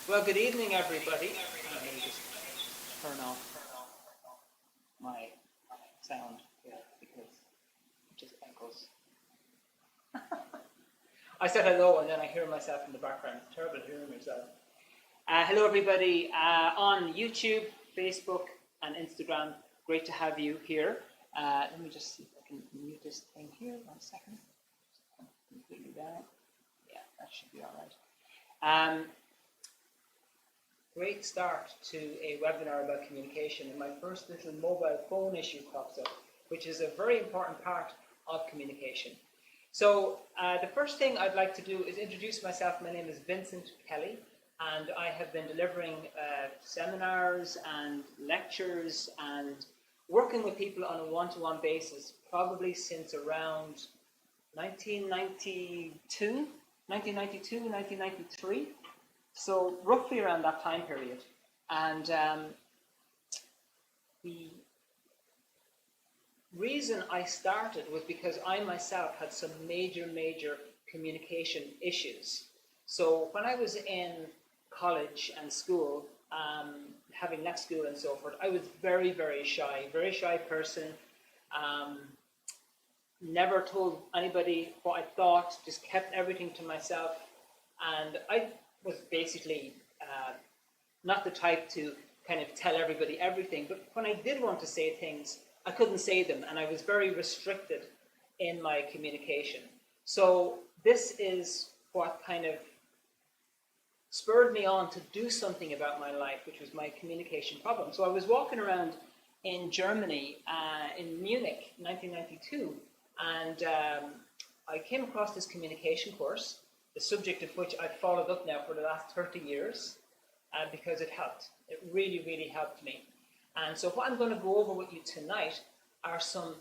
Well, good evening, everybody. Let me just turn off my sound here because it just echoes. I said hello and then I hear myself in the background. It's terrible hearing yourself. Hello, everybody on YouTube, Facebook, and Instagram. Great to have you here. Let me just see if I can mute this thing here. 1 second. Completely down. Yeah, that should be all right. Great start to a webinar about communication, and my first little mobile phone issue pops up, which is a very important part of communication. So the first thing I'd like to do is introduce myself. My name is Vincent Kelly, and I have been delivering seminars and lectures and working with people on a one-to-one basis probably since around 1992, 1993. So roughly around that time period. And the reason I started was because I myself had some major communication issues. So when I was in college and school, having left school and so forth, I was very shy person. Never told anybody what I thought, just kept everything to myself. And I was basically not the type to kind of tell everybody everything, but when I did want to say things, I couldn't say them, and I was very restricted in my communication. So this is what kind of spurred me on to do something about my life, which was my communication problem. So I was walking around in Germany, in Munich, 1992, and I came across this communication course, the subject of which I've followed up now for the last 30 years, because it helped. It really helped me. And so what I'm going to go over with you tonight are some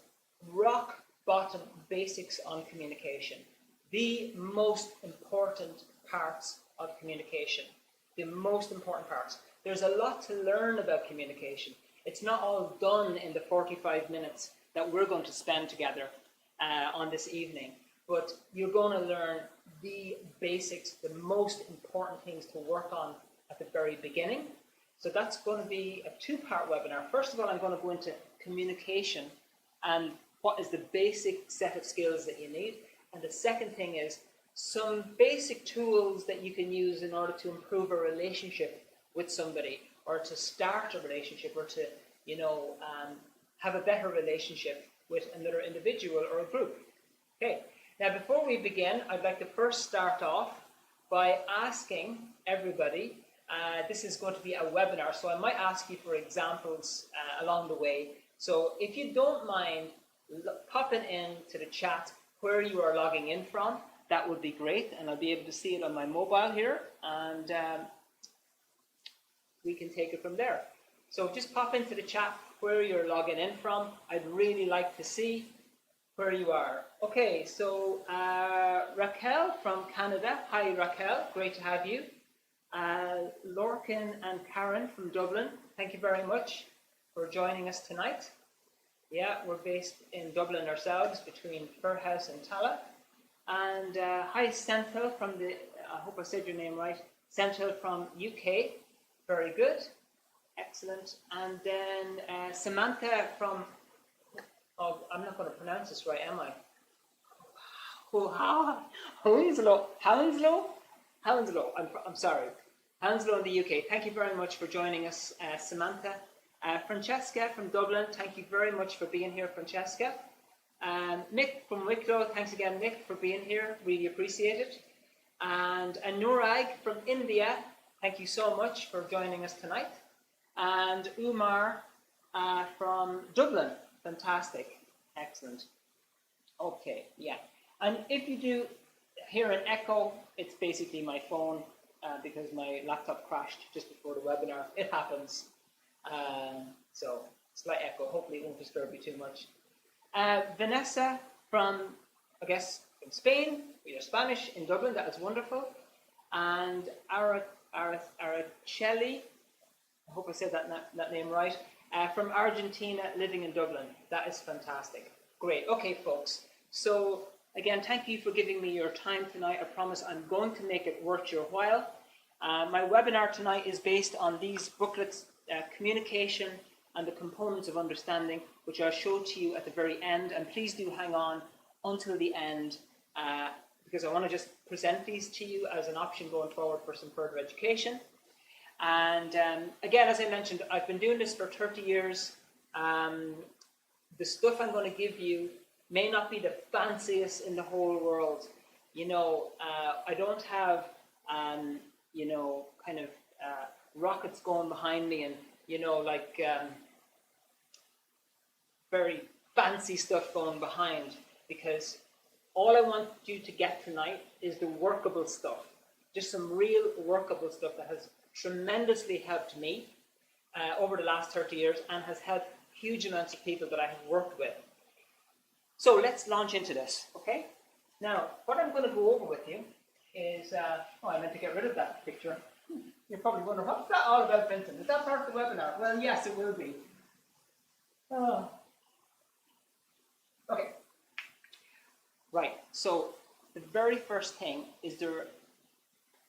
rock bottom basics on communication. The most important parts of communication. The most important parts. There's a lot to learn about communication. It's not all done in the 45 minutes that we're going to spend together on this evening. But you're going to learn the basics, the most important things to work on at the very beginning. So that's going to be a two-part webinar. First of all, I'm going to go into communication and what is the basic set of skills that you need. And the second thing is some basic tools that you can use in order to improve a relationship with somebody, or to start a relationship, or to, have a better relationship with another individual or a group. Okay. Now, before we begin, I'd like to first start off by asking everybody, this is going to be a webinar, so I might ask you for examples along the way. So if you don't mind popping into the chat where you are logging in from, that would be great, and I'll be able to see it on my mobile here, and we can take it from there. So just pop into the chat where you're logging in from. I'd really like to see where you are. Okay, so Raquel from Canada. Hi, Raquel. Great to have you. Lorcan and Karen from Dublin. Thank you very much for joining us tonight. Yeah, we're based in Dublin ourselves, between Fairhouse and Tala. And hi, Senthil from the, I hope I said your name right, Senthil from UK. Very good. Excellent. And then Samantha from, oh, I'm not going to pronounce this right, am I? Hounslow? I'm sorry. Hounslow in the UK. Thank you very much for joining us, Samantha. Francesca from Dublin. Thank you very much for being here, Francesca. Nick from Wicklow. Thanks again, Nick, for being here. Really appreciate it. And Anurag from India. Thank you so much for joining us tonight. And Umar from Dublin. Fantastic. Excellent. Okay, yeah. And if you do hear an echo, it's basically my phone because my laptop crashed just before the webinar. It happens. So, slight echo. Hopefully it won't disturb you too much. Vanessa from, I guess, from Spain. We are Spanish in Dublin. That is wonderful. And Araceli, I hope I said that name right, from Argentina, living in Dublin. That is fantastic. Great. Okay, folks. So, again, thank you for giving me your time tonight. I promise I'm going to make it worth your while. My webinar tonight is based on these booklets, Communication and the Components of Understanding, which I'll show to you at the very end. And please do hang on until the end, because I want to just present these to you as an option going forward for some further education. And again, as I mentioned, I've been doing this for 30 years. The stuff I'm going to give you may not be the fanciest in the whole world. I don't have, rockets going behind me and, very fancy stuff going behind, because all I want you to get tonight is the workable stuff. Just some real workable stuff that has tremendously helped me over the last 30 years and has helped huge amounts of people that I have worked with. So let's launch into this, okay? Now, what I'm going to go over with you is, I meant to get rid of that picture. You're probably wondering, what's that all about, Vincent? Is that part of the webinar? Well, yes, it will be. Oh. Okay. Right, so the very first thing is there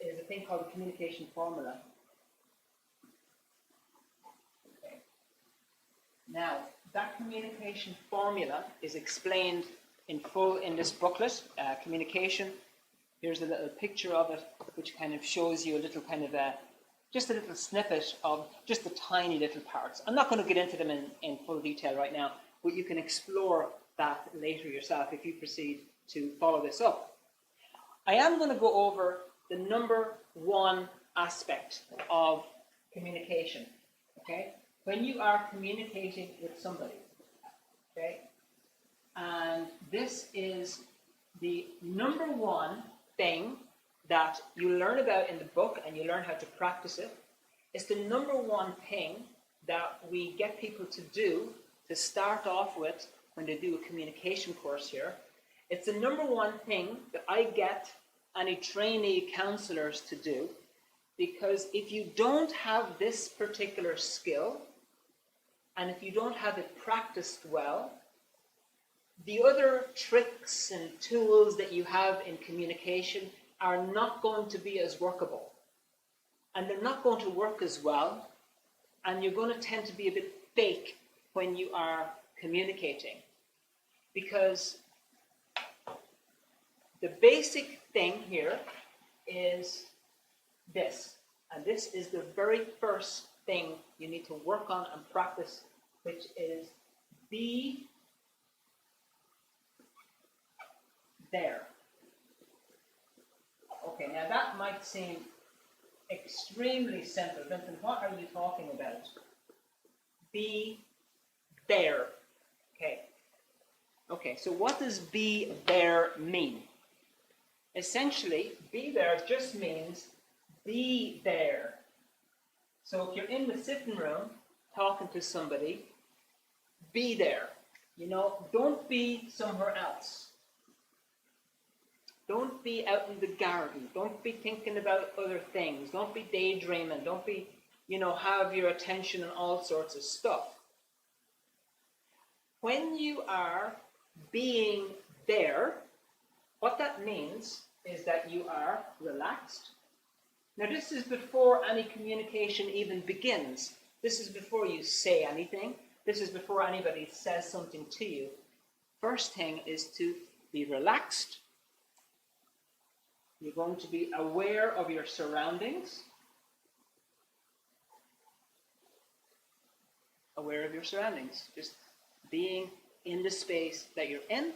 is a thing called the communication formula. Okay. Now, that communication formula is explained in full in this booklet, Communication. Here's a little picture of it, which kind of shows you a little just a little snippet of just the tiny little parts. I'm not going to get into them in full detail right now, but you can explore that later yourself if you proceed to follow this up. I am going to go over the number one aspect of communication, okay? When you are communicating with somebody, okay? And this is the number one thing that you learn about in the book and you learn how to practice it. It's the number one thing that we get people to do to start off with when they do a communication course here. It's the number one thing that I get any trainee counselors to do, because if you don't have this particular skill and if you don't have it practiced well, the other tricks and tools that you have in communication are not going to be as workable. And they're not going to work as well. And you're going to tend to be a bit fake when you are communicating. Because the basic thing here is this. And this is the very first thing you need to work on and practice, which is be there. Okay, now that might seem extremely simple. Vincent, what are you talking about? Be there. Okay, so what does be there mean? Essentially, be there just means be there. So if you're in the sitting room talking to somebody, be there. Don't be somewhere else. Don't be out in the garden. Don't be thinking about other things. Don't be daydreaming. Don't be, have your attention on all sorts of stuff. When you are being there, what that means is that you are relaxed. Now, this is before any communication even begins. This is before you say anything. This is before anybody says something to you. First thing is to be relaxed. You're going to be aware of your surroundings. Aware of your surroundings. Just being in the space that you're in.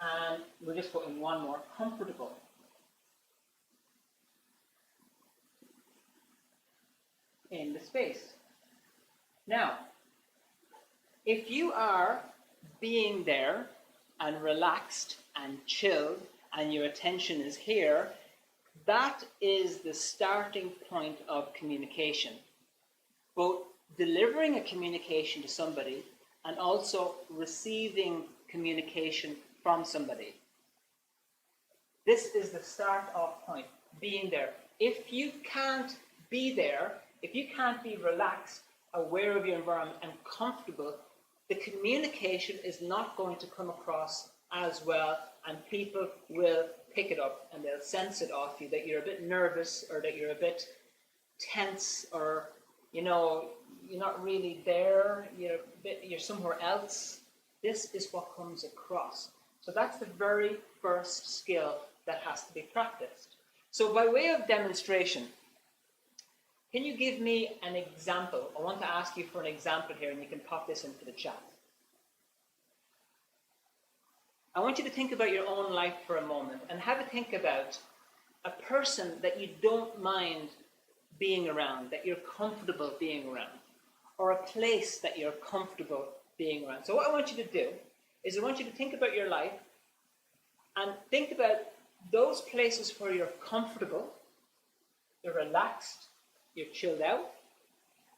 And we'll just put in one more, comfortable. In the space. Now, if you are being there and relaxed and chilled and your attention is here, that is the starting point of communication. Both delivering a communication to somebody and also receiving communication from somebody. This is the start-off point, being there. If you can't be there, if you can't be relaxed, aware of your environment and comfortable, the communication is not going to come across as well, and people will pick it up and they'll sense it off you that you're a bit nervous or that you're a bit tense or, you know, you're not really there, you're somewhere else. This is what comes across. So that's the very first skill that has to be practiced. So by way of demonstration, can you give me an example? I want to ask you for an example here, and you can pop this into the chat. I want you to think about your own life for a moment and have a think about a person that you don't mind being around, that you're comfortable being around, or a place that you're comfortable being around. So what I want you to do is I want you to think about your life and think about those places where you're comfortable, you're relaxed, you're chilled out,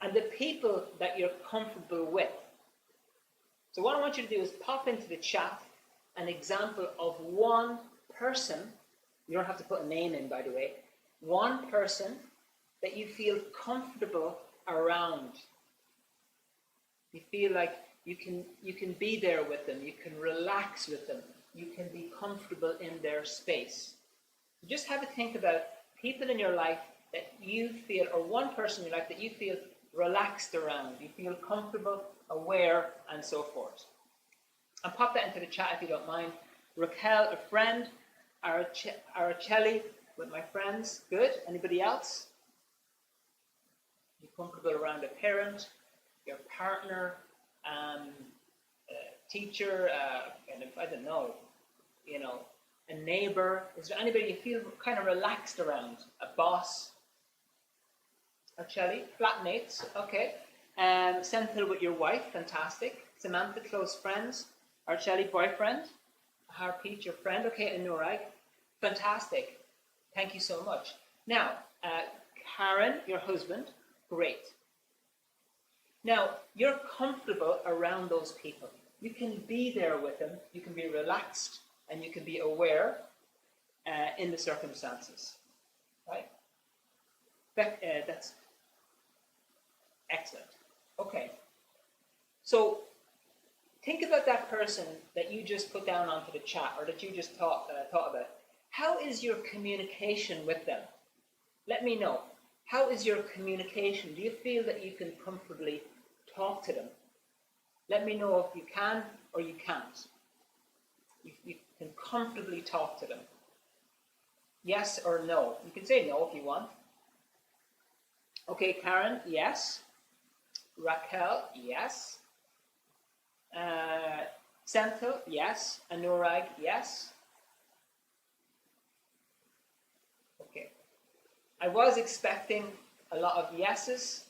and the people that you're comfortable with. So what I want you to do is pop into the chat an example of one person, you don't have to put a name in, by the way, one person that you feel comfortable around. You feel like you can be there with them, you can relax with them, you can be comfortable in their space. So just have a think about people in your life that you feel, or one person in your life that you feel relaxed around, you feel comfortable, aware, and so forth. And pop that into the chat if you don't mind. Raquel, a friend. Araceli, with my friends. Good. Anybody else? You're comfortable around a parent, your partner, a teacher, I don't know, a neighbor. Is there anybody you feel kind of relaxed around? A boss? Araceli, flatmates. Okay. Senthil with your wife. Fantastic. Samantha, close friends. Araceli, boyfriend. Harpreet, your friend. Okay, and Nurag. Fantastic. Thank you so much. Now, Karen, your husband. Great. Now, you're comfortable around those people. You can be there with them. You can be relaxed and you can be aware in the circumstances. Right? That's excellent. Okay. So, think about that person that you just put down onto the chat or that you just thought about. How is your communication with them? Let me know. How is your communication? Do you feel that you can comfortably talk to them? Let me know if you can or you can't. You can comfortably talk to them. Yes or no. You can say no if you want. Okay, Karen, yes. Raquel, yes. Senthil, yes. Anurag, yes. Okay. I was expecting a lot of yeses.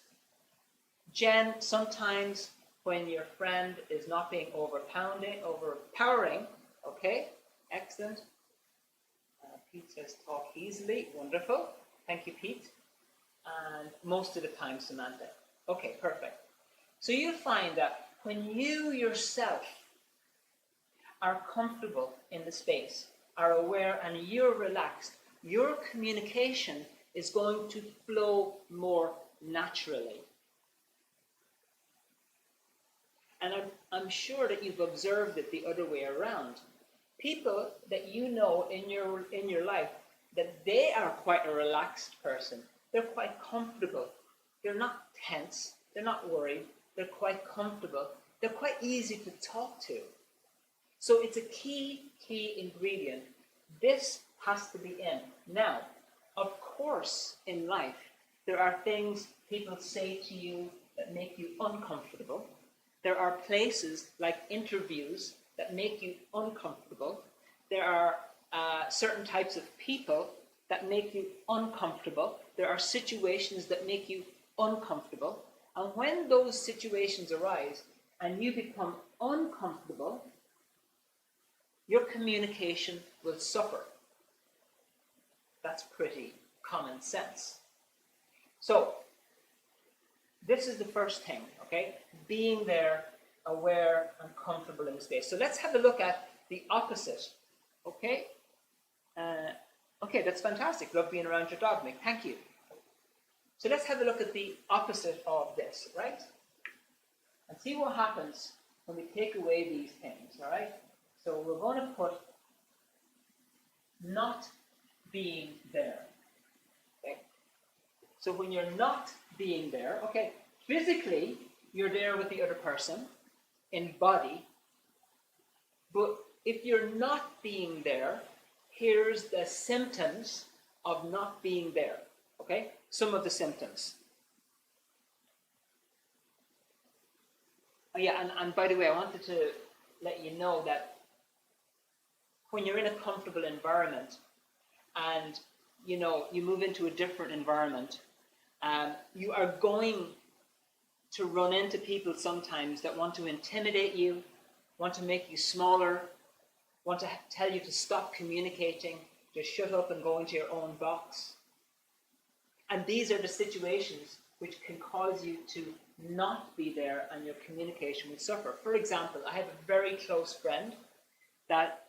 Jen, sometimes when your friend is not being overpowering, okay, excellent. Pete says talk easily, wonderful. Thank you, Pete. And most of the time, Samantha. Okay, perfect. So you'll find that when you yourself are comfortable in the space, are aware, and you're relaxed, your communication is going to flow more naturally. And I'm sure that you've observed it the other way around. People that you know in your life, that they are quite a relaxed person. They're quite comfortable. They're not tense. They're not worried. They're quite comfortable. They're quite easy to talk to. So it's a key ingredient. This has to be in. Now, of course, in life, there are things people say to you that make you uncomfortable. There are places like interviews that make you uncomfortable. There are certain types of people that make you uncomfortable. There are situations that make you uncomfortable. And when those situations arise and you become uncomfortable, your communication will suffer. That's pretty common sense. So, this is the first thing, okay? Being there, aware, and comfortable in the space. So let's have a look at the opposite, okay? Okay, that's fantastic. Love being around your dog, Mick. Thank you. So let's have a look at the opposite of this, right? And see what happens when we take away these things, all right? So we're going to put not being there. Okay? So when you're not being there, okay, physically you're there with the other person in body, but if you're not being there, here's the symptoms of not being there. Okay? Some of the symptoms. Oh, yeah, and by the way, I wanted to let you know that when you're in a comfortable environment and you move into a different environment, you are going to run into people sometimes that want to intimidate you, want to make you smaller, want to tell you to stop communicating, to shut up and go into your own box. And these are the situations which can cause you to not be there and your communication will suffer. For example, I have a very close friend that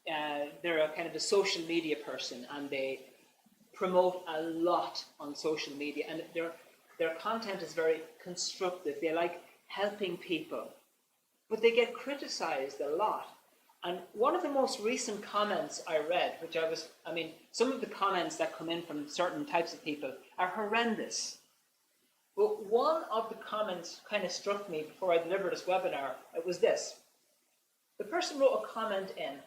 they're a kind of a social media person, and they promote a lot on social media, and their content is very constructive. They like helping people, but they get criticized a lot. And one of the most recent comments I read, some of the comments that come in from certain types of people are horrendous. But one of the comments kind of struck me before I delivered this webinar. It was this. The person wrote a comment in,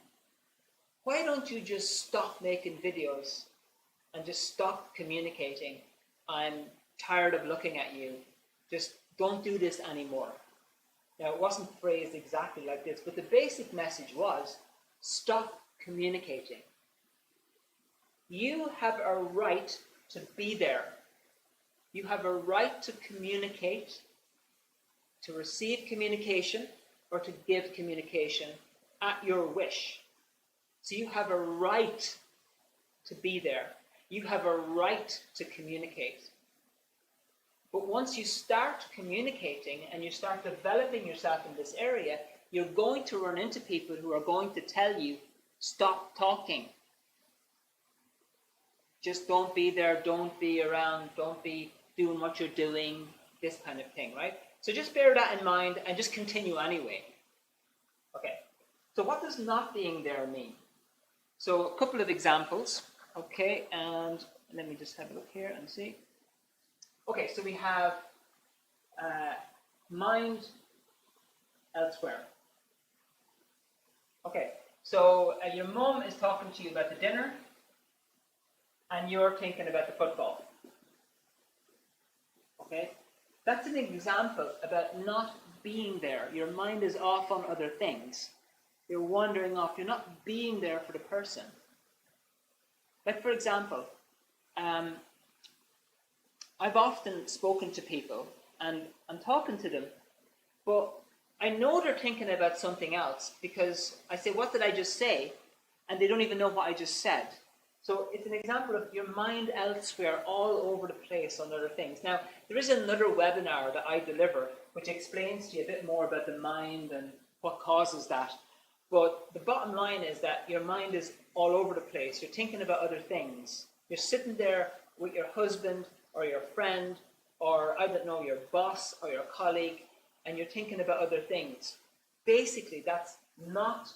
"Why don't you just stop making videos and just stop communicating? I'm tired of looking at you. Just don't do this anymore." Now, it wasn't phrased exactly like this, but the basic message was, stop communicating. You have a right to be there. You have a right to communicate, to receive communication, or to give communication at your wish. So you have a right to be there. You have a right to communicate. But once you start communicating and you start developing yourself in this area, you're going to run into people who are going to tell you, stop talking. Just don't be there, don't be around, don't be doing what you're doing, this kind of thing, right? So just bear that in mind and just continue anyway. Okay, so what does not being there mean? So a couple of examples, okay, and let me just have a look here and see. Okay, so we have mind elsewhere. Okay, so your mom is talking to you about the dinner, and you're thinking about the football. Okay, that's an example about not being there. Your mind is off on other things. You're wandering off. You're not being there for the person. Like, for example, I've often spoken to people, and I'm talking to them, but I know they're thinking about something else, because I say, what did I just say? And they don't even know what I just said. So it's an example of your mind elsewhere, all over the place on other things. Now, there is another webinar that I deliver, which explains to you a bit more about the mind and what causes that. But the bottom line is that your mind is all over the place. You're thinking about other things. You're sitting there with your husband or your friend, or I don't know, your boss or your colleague, and you're thinking about other things. Basically, that's not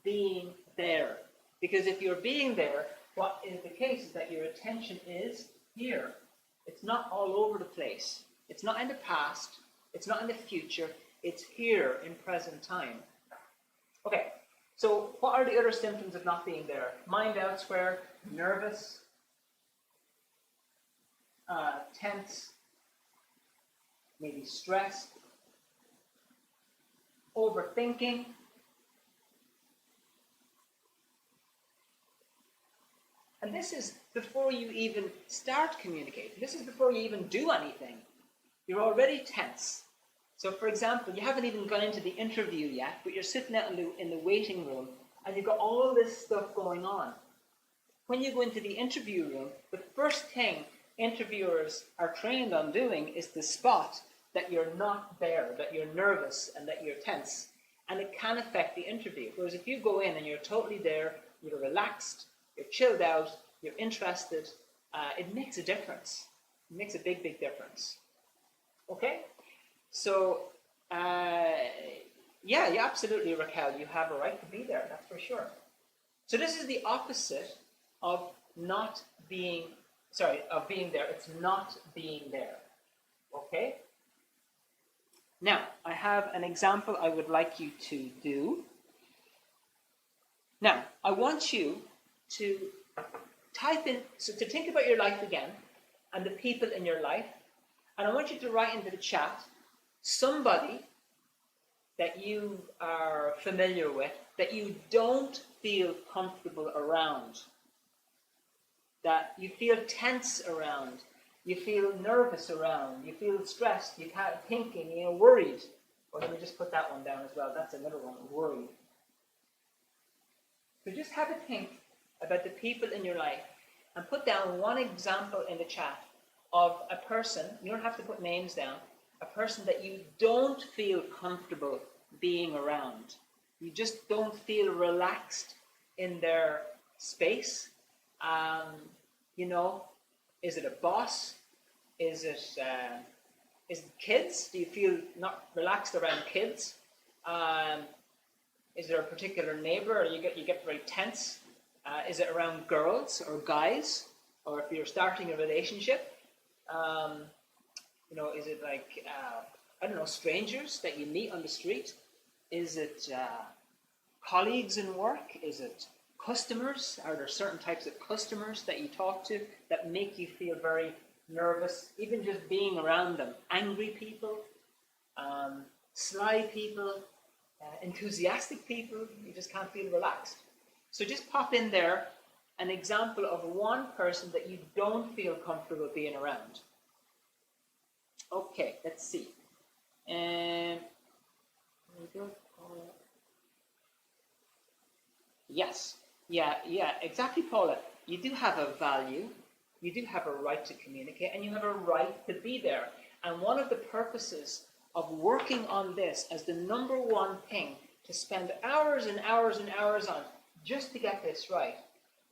being there. Because if you're being there, what is the case is that your attention is here. It's not all over the place. It's not in the past. It's not in the future. It's here in present time. Okay, so what are the other symptoms of not being there? Mind elsewhere, nervous, tense, maybe stressed, overthinking, and this is before you even start communicating. This is before you even do anything. You're already tense. So, for example, you haven't even gone into the interview yet, but you're sitting out in the waiting room, and you've got all this stuff going on. When you go into the interview room, the first thing interviewers are trained on doing is to spot that you're not there, that you're nervous, and that you're tense. And it can affect the interview. Whereas if you go in and you're totally there, you're relaxed, you're chilled out, you're interested, it makes a difference. It makes a big, big difference. Okay? So, yeah, absolutely, Raquel, you have a right to be there, that's for sure. So this is the opposite of being there. It's not being there. Okay? Now, I have an example I would like you to do. Now, I want you to type in, so to think about your life again and the people in your life, and I want you to write into the chat somebody that you are familiar with that you don't feel comfortable around, that you feel tense around, you feel nervous around, you feel stressed, you can't thinking, worried. Well, let me just put that one down as well. That's another one, worried. So just have a think about the people in your life and put down one example in the chat of a person, you don't have to put names down, a person that you don't feel comfortable being around. You just don't feel relaxed in their space. Is it a boss? Is it kids? Do you feel not relaxed around kids? Is there a particular neighbor, or you get very tense? Is it around girls or guys? Or if you're starting a relationship, is it like, strangers that you meet on the street? Is it colleagues in work? Is it customers? Are there certain types of customers that you talk to that make you feel very nervous, even just being around them? Angry people, sly people, enthusiastic people, you just can't feel relaxed. So just pop in there an example of one person that you don't feel comfortable being around. Okay, let's see. Yes, yeah, exactly, Paula. You do have a value, you do have a right to communicate, and you have a right to be there. And one of the purposes of working on this as the number one thing to spend hours and hours and hours on just to get this right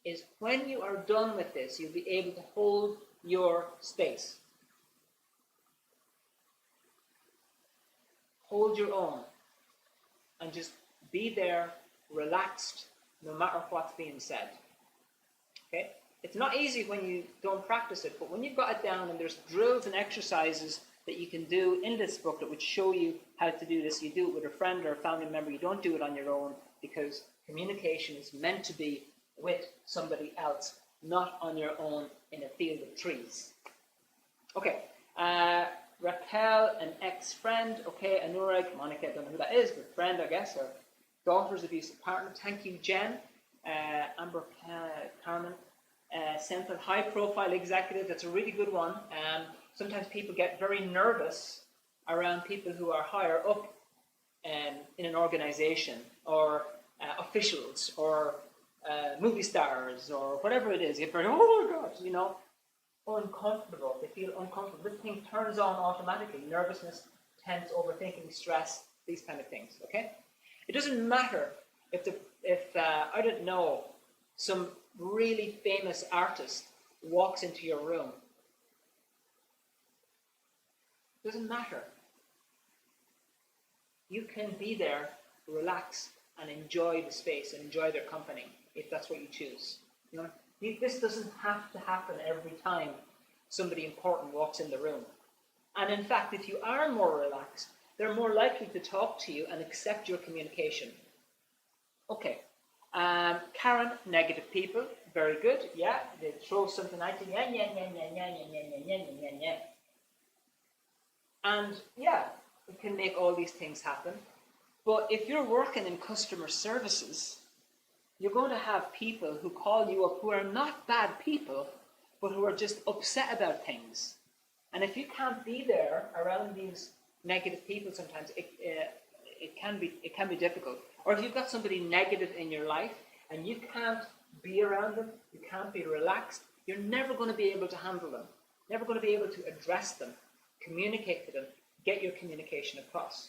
is when you are done with this, you'll be able to hold your space. Hold your own and just be there, relaxed, no matter what's being said. Okay? It's not easy when you don't practice it, but when you've got it down and there's drills and exercises that you can do in this booklet which show you how to do this, you do it with a friend or a family member, you don't do it on your own, because communication is meant to be with somebody else, not on your own in a field of trees. Okay, Raquel, an ex-friend. Okay, Anurag, Monica, I don't know who that is, but friend, I guess, or daughter's abusive partner. Thank you, Jen. Amber, Carmen. Central high-profile executive. That's a really good one. Sometimes people get very nervous around people who are higher up in an organization, or officials, or movie stars, or whatever it is. You get very, oh my God, uncomfortable. They feel uncomfortable. This thing turns on automatically. Nervousness, tense, overthinking, stress, these kind of things. Okay? It doesn't matter if I don't know, some really famous artist walks into your room. It doesn't matter. You can be there, relax, and enjoy the space and enjoy their company if that's what you choose. This doesn't have to happen every time somebody important walks in the room. And in fact, if you are more relaxed, they're more likely to talk to you and accept your communication. Okay. Karen, negative people. Very good. Yeah, they throw something at you. Yeah. And yeah, it can make all these things happen. But if you're working in customer services, you're going to have people who call you up who are not bad people, but who are just upset about things. And if you can't be there around these negative people, sometimes it can be difficult. Or if you've got somebody negative in your life and you can't be around them, you can't be relaxed, you're never going to be able to handle them, never going to be able to address them, communicate to them, get your communication across.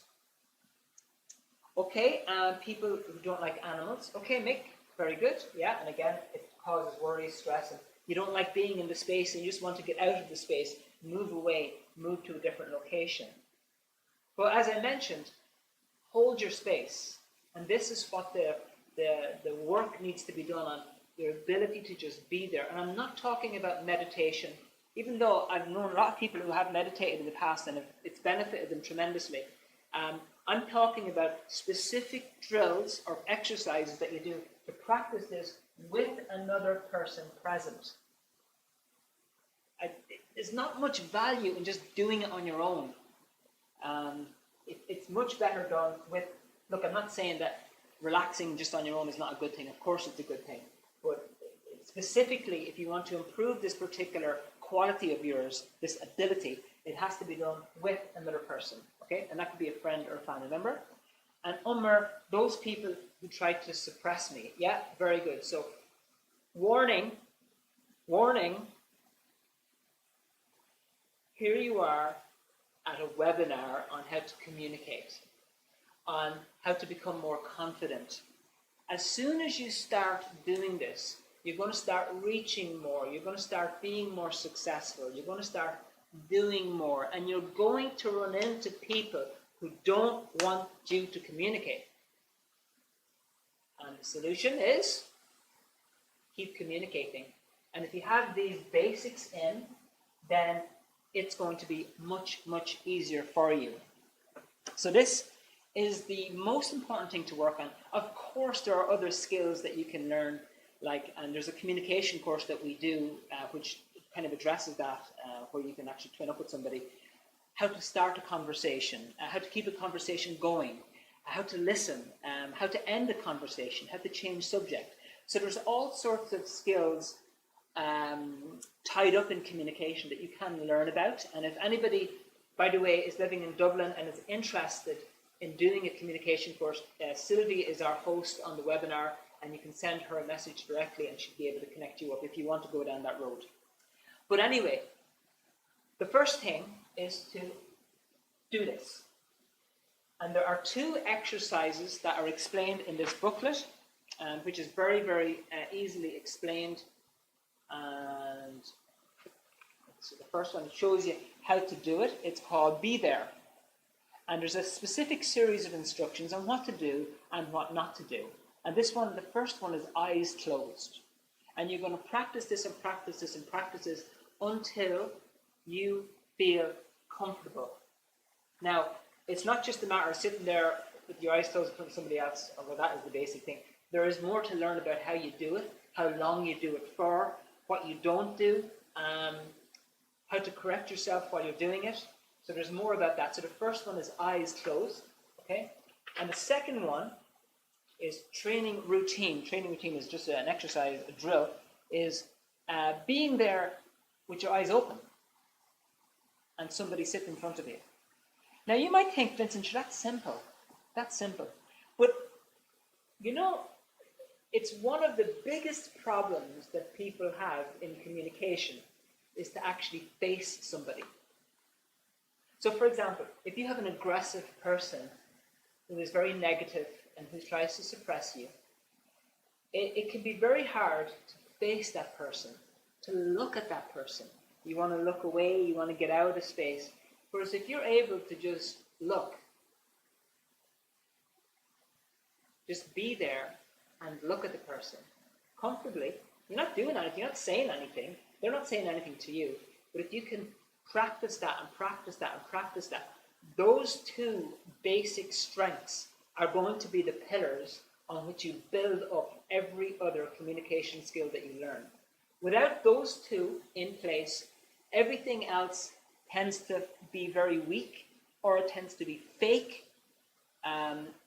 Okay, people who don't like animals. Okay, Mick, very good. Yeah, and again, it causes worry, stress, and you don't like being in the space and you just want to get out of the space, move away, move to a different location. But as I mentioned, hold your space. And this is what the work needs to be done on your ability to just be there. And I'm not talking about meditation, even though I've known a lot of people who have meditated in the past and it's benefited them tremendously. I'm talking about specific drills or exercises that you do to practice this with another person present. There's not much value in just doing it on your own. It's much better done with, look, I'm not saying that relaxing just on your own is not a good thing. Of course it's a good thing. But specifically, if you want to improve this particular quality of yours, this ability, it has to be done with another person. Okay? And that could be a friend or a family member. And those people who try to suppress me. Yeah, very good. So, warning. Here you are at a webinar on how to communicate, on how to become more confident. As soon as you start doing this, you're going to start reaching more. You're going to start being more successful. You're going to start doing more. And you're going to run into people who don't want you to communicate. And the solution is keep communicating. And if you have these basics in, then it's going to be much, much easier for you. So this is the most important thing to work on. Of course, there are other skills that you can learn, and there's a communication course that we do, which kind of addresses that, where you can actually twin up with somebody. How to start a conversation, how to keep a conversation going, how to listen, how to end a conversation, how to change subject. So there's all sorts of skills tied up in communication that you can learn about. And if anybody, by the way, is living in Dublin and is interested in doing a communication course, Sylvie is our host on the webinar, and you can send her a message directly and she'll be able to connect you up if you want to go down that road. But anyway, the first thing is to do this. And there are 2 exercises that are explained in this booklet, which is very, very easily explained. And so the first one shows you how to do it. It's called Be There. And there's a specific series of instructions on what to do and what not to do. And this one, the first one, is eyes closed. And you're going to practice this and practice this and practice this until you feel comfortable. Now, it's not just a matter of sitting there with your eyes closed in front of somebody else, although that is the basic thing. There is more to learn about how you do it, how long you do it for, what you don't do, how to correct yourself while you're doing it. So there's more about that. So the first one is eyes closed, okay? And the second one is training routine. Training routine is just an exercise, a drill, is being there with your eyes open and somebody sitting in front of you. Now you might think, Vincent, that's simple. That's simple. But, you know, it's one of the biggest problems that people have in communication is to actually face somebody. So, for example, if you have an aggressive person who is very negative and who tries to suppress you, it can be very hard to face that person, to look at that person. You want to look away, you want to get out of space. Whereas if you're able to just look, just be there and look at the person comfortably, you're not doing anything, you're not saying anything, they're not saying anything to you. But if you can practice that and practice that and practice that, those 2 basic strengths are going to be the pillars on which you build up every other communication skill that you learn. Without those 2 in place, everything else tends to be very weak, or it tends to be fake.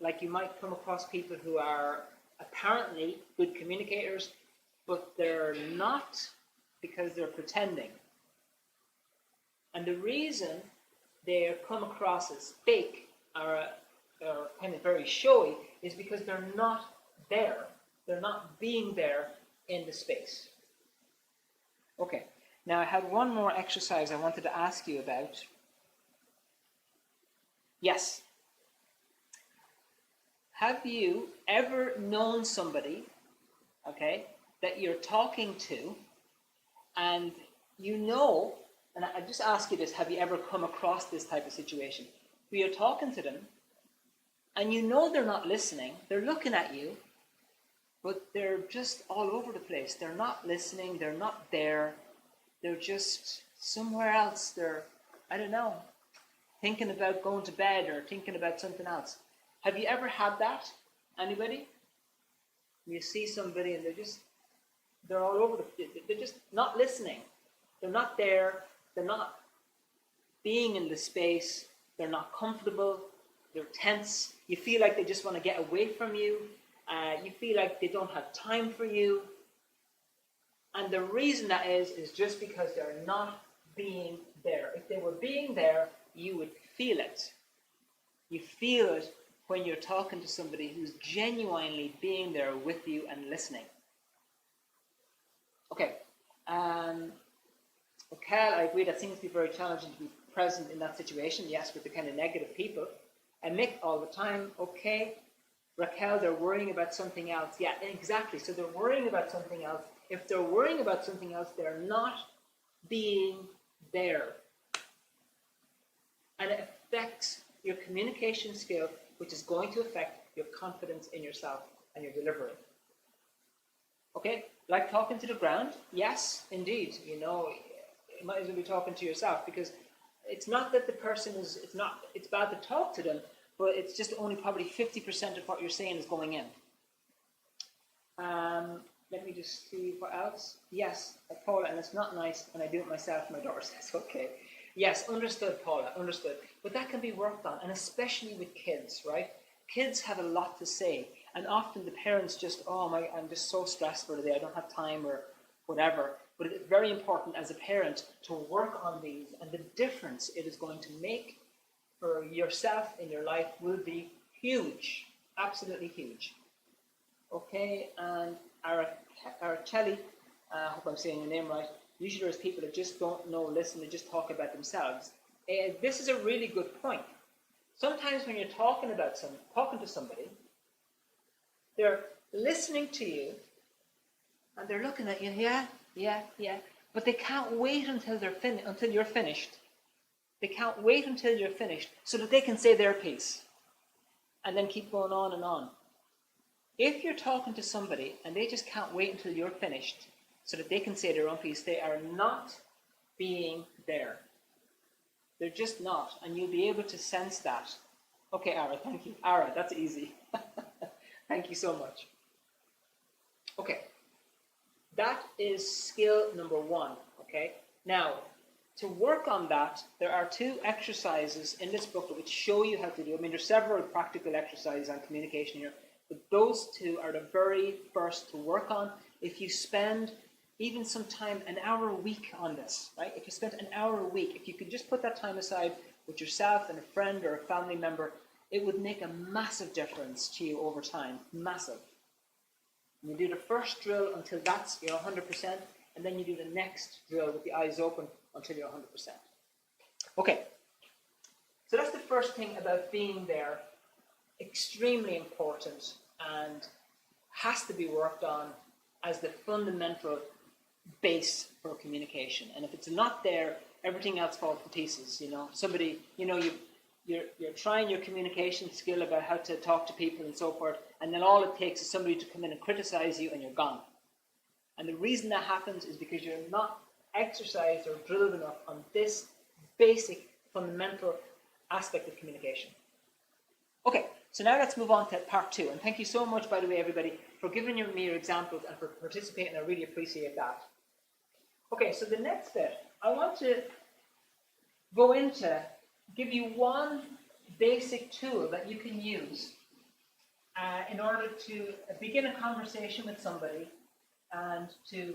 Like you might come across people who are apparently good communicators, but they're not, because they're pretending. And the reason they come across as fake or kind of very showy is because they're not there. They're not being there in the space. Okay, now I had one more exercise I wanted to ask you about. Yes. Have you ever known somebody, okay, that you're talking to, and you know, and I just ask you this, have you ever come across this type of situation, where you're talking to them, and you know they're not listening, they're looking at you, but they're just all over the place. They're not listening. They're not there. They're just somewhere else. They're, I don't know, thinking about going to bed or thinking about something else. Have you ever had that? Anybody? You see somebody and they're all over they're just not listening. They're not there. They're not being in the space. They're not comfortable. They're tense. You feel like they just want to get away from you. You feel like they don't have time for you. And the reason that is just because they're not being there. If they were being there, you would feel it. You feel it when you're talking to somebody who's genuinely being there with you and listening. Okay. Cal, I agree that seems to be very challenging to be present in that situation. Yes, with the kind of negative people. And Mick, all the time. Okay. Raquel, they're worrying about something else. Yeah, exactly. So they're worrying about something else. If they're worrying about something else, they're not being there. And it affects your communication skill, which is going to affect your confidence in yourself and your delivery. Okay? Like talking to the ground? Yes, indeed. You know, you might as well be talking to yourself, because it's not that the person is, it's bad to talk to them, but it's just only probably 50% of what you're saying is going in. Let me just see what else. Yes, Paula, and it's not nice, and I do it myself, my daughter says, okay. Yes, understood, Paula, understood. But that can be worked on, and especially with kids, right? Kids have a lot to say, and often the parents just, oh my, I'm just so stressed for today, I don't have time or whatever. But it's very important as a parent to work on these, and the difference it is going to make for yourself in your life will be huge, absolutely huge. Okay, and Araceli, I hope I'm saying your name right. Usually there's people that just don't know, listen, they just talk about themselves. This is a really good point. Sometimes when you're talking to somebody, they're listening to you, and they're looking at you, yeah, but they can't wait until until you're finished. They can't wait until you're finished so that they can say their piece, and then keep going on and on. If you're talking to somebody and they just can't wait until you're finished so that they can say their own piece, they are not being there. They're just not, and you'll be able to sense that. Okay, Ara, thank you. Ara, that's easy. Thank you so much. Okay, that is skill number 1, okay? Now, to work on that, there are 2 exercises in this book which show you how to do. I mean, there's several practical exercises on communication here, but those 2 are the very first to work on. If you spend even some time, an hour a week on this, right? If you spent an hour a week, if you could just put that time aside with yourself and a friend or a family member, it would make a massive difference to you over time, massive. You do the first drill until that's you're 100%, and then you do the next drill with the eyes open until you're 100%. Okay, so that's the first thing about being there. Extremely important and has to be worked on as the fundamental base for communication. And if it's not there, everything else falls to pieces. You know, somebody, you know, you're trying your communication skill about how to talk to people and so forth, and then all it takes is somebody to come in and criticize you, and you're gone. And the reason that happens is because you're not exercised or drilled enough on this basic fundamental aspect of communication. Okay, so now let's move on to part 2. And thank you so much, by the way, everybody, for giving me your examples and for participating. I really appreciate that. Okay, so the next bit, I want to go into, give you one basic tool that you can use in order to begin a conversation with somebody and to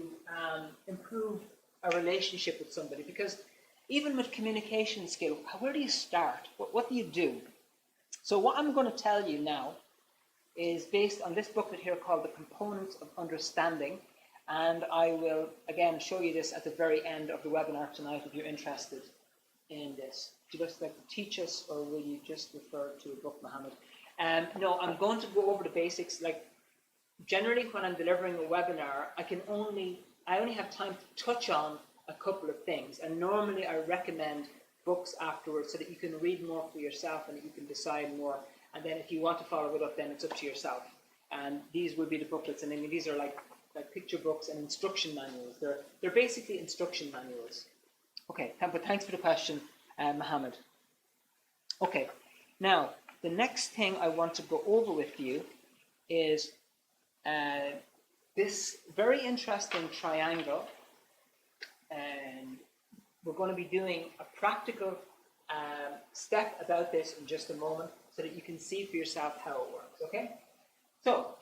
improve a relationship with somebody. Because even with communication skill, where do you start? What do you do? So what I'm going to tell you now is based on this booklet here called The Components of Understanding. And I will, again, show you this at the very end of the webinar tonight if you're interested in this. Would you just like to teach us, or will you just refer to a book, Mohammed? No, I'm going to go over the basics. Like, generally when I'm delivering a webinar, I only have time to touch on a couple of things. And normally I recommend books afterwards so that you can read more for yourself and that you can decide more. And then if you want to follow it up, then it's up to yourself. and these will be the booklets. And I mean, these are like picture books and instruction manuals. They're basically instruction manuals. Okay, but thanks for the question, Mohammed. Okay, now the next thing I want to go over with you is this very interesting triangle, and we're going to be doing a practical step about this in just a moment so that you can see for yourself how it works, okay? So,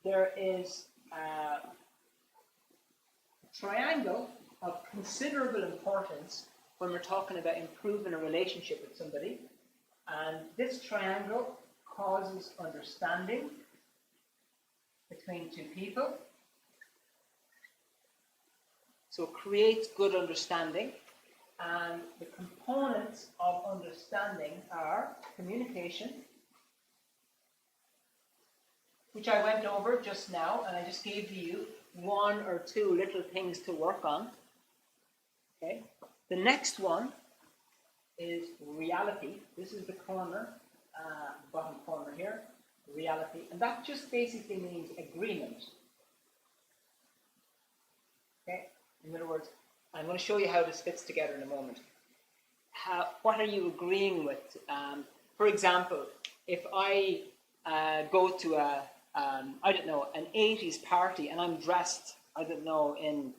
there is a triangle of considerable importance when we're talking about improving a relationship with somebody, and this triangle causes understanding between two people. So it creates good understanding, and the components of understanding are communication, which I went over just now, and I just gave you one or two little things to work on. Okay. The next one is reality. This is the corner, bottom corner here, reality, and that just basically means agreement. Okay. In other words, I'm going to show you how this fits together in a moment. What are you agreeing with? For example, if I go to I don't know, an 80s party and I'm dressed, I don't know, in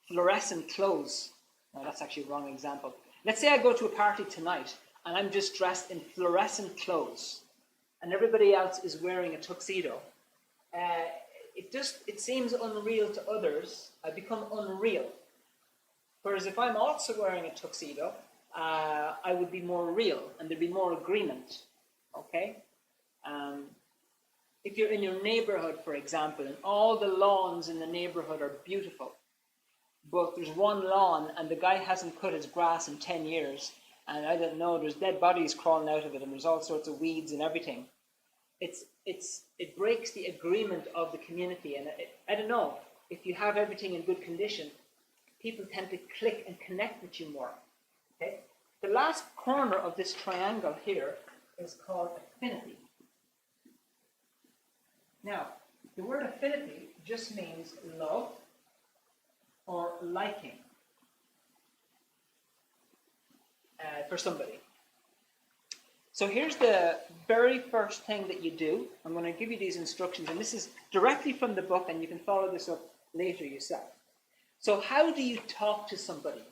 fluorescent clothes. No, that's actually a wrong example. Let's say I go to a party tonight and I'm just dressed in fluorescent clothes and everybody else is wearing a tuxedo. It seems unreal to others. I become unreal. Whereas if I'm also wearing a tuxedo, I would be more real and there'd be more agreement. Okay? If you're in your neighborhood, for example, and all the lawns in the neighborhood are beautiful, but there's one lawn and the guy hasn't cut his grass in 10 years, and I don't know, there's dead bodies crawling out of it, and there's all sorts of weeds and everything. It breaks the agreement of the community, and I don't know, if you have everything in good condition, people tend to click and connect with you more. Okay? The last corner of this triangle here is called affinity. Now, the word affinity just means love or liking for somebody. So here's the very first thing that you do. I'm going to give you these instructions, and this is directly from the book, and you can follow this up later yourself. So how do you talk to somebody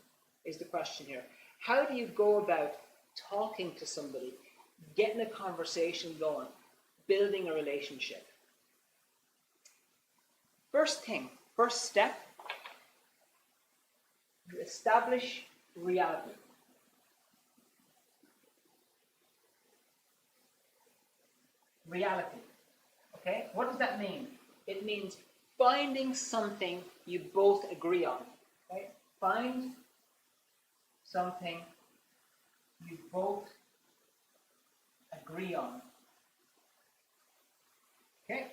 is the question here. How do you go about talking to somebody, getting a conversation going, building a relationship? First step, you establish reality. Reality. Okay? What does that mean? It means finding something you both agree on. Okay? Find something you both agree on. Okay?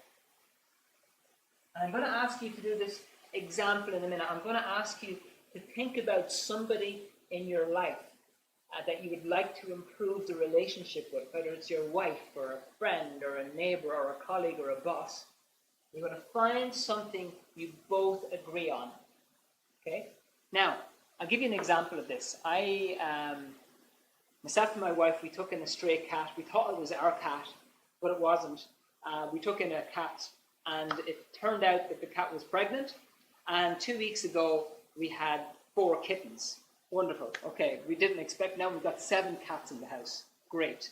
And I'm going to ask you to do this example in a minute. I'm going to ask you to think about somebody in your life that you would like to improve the relationship with, whether it's your wife or a friend or a neighbor or a colleague or a boss. You're going to find something you both agree on. Okay? Now, I'll give you an example of this. Myself and my wife, we took in a stray cat. We thought it was our cat, but it wasn't. We took in a cat, and it turned out that the cat was pregnant. And 2 weeks ago, we had 4 kittens. Wonderful. Okay, we didn't expect. Now we've got 7 cats in the house. Great.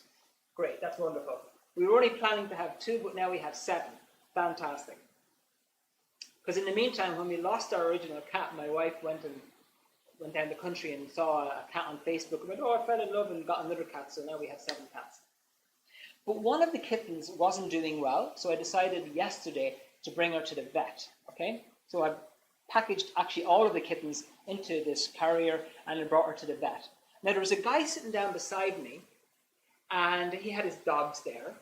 Great, that's wonderful. We were only planning to have 2, but now we have 7. Fantastic. Because in the meantime, when we lost our original cat, my wife went down the country and saw a cat on Facebook and went, oh, I fell in love and got another cat, so now we have 7 cats. But one of the kittens wasn't doing well, so I decided yesterday to bring her to the vet. Okay? So I packaged actually all of the kittens into this carrier and I brought her to the vet. Now there was a guy sitting down beside me and he had his dogs there,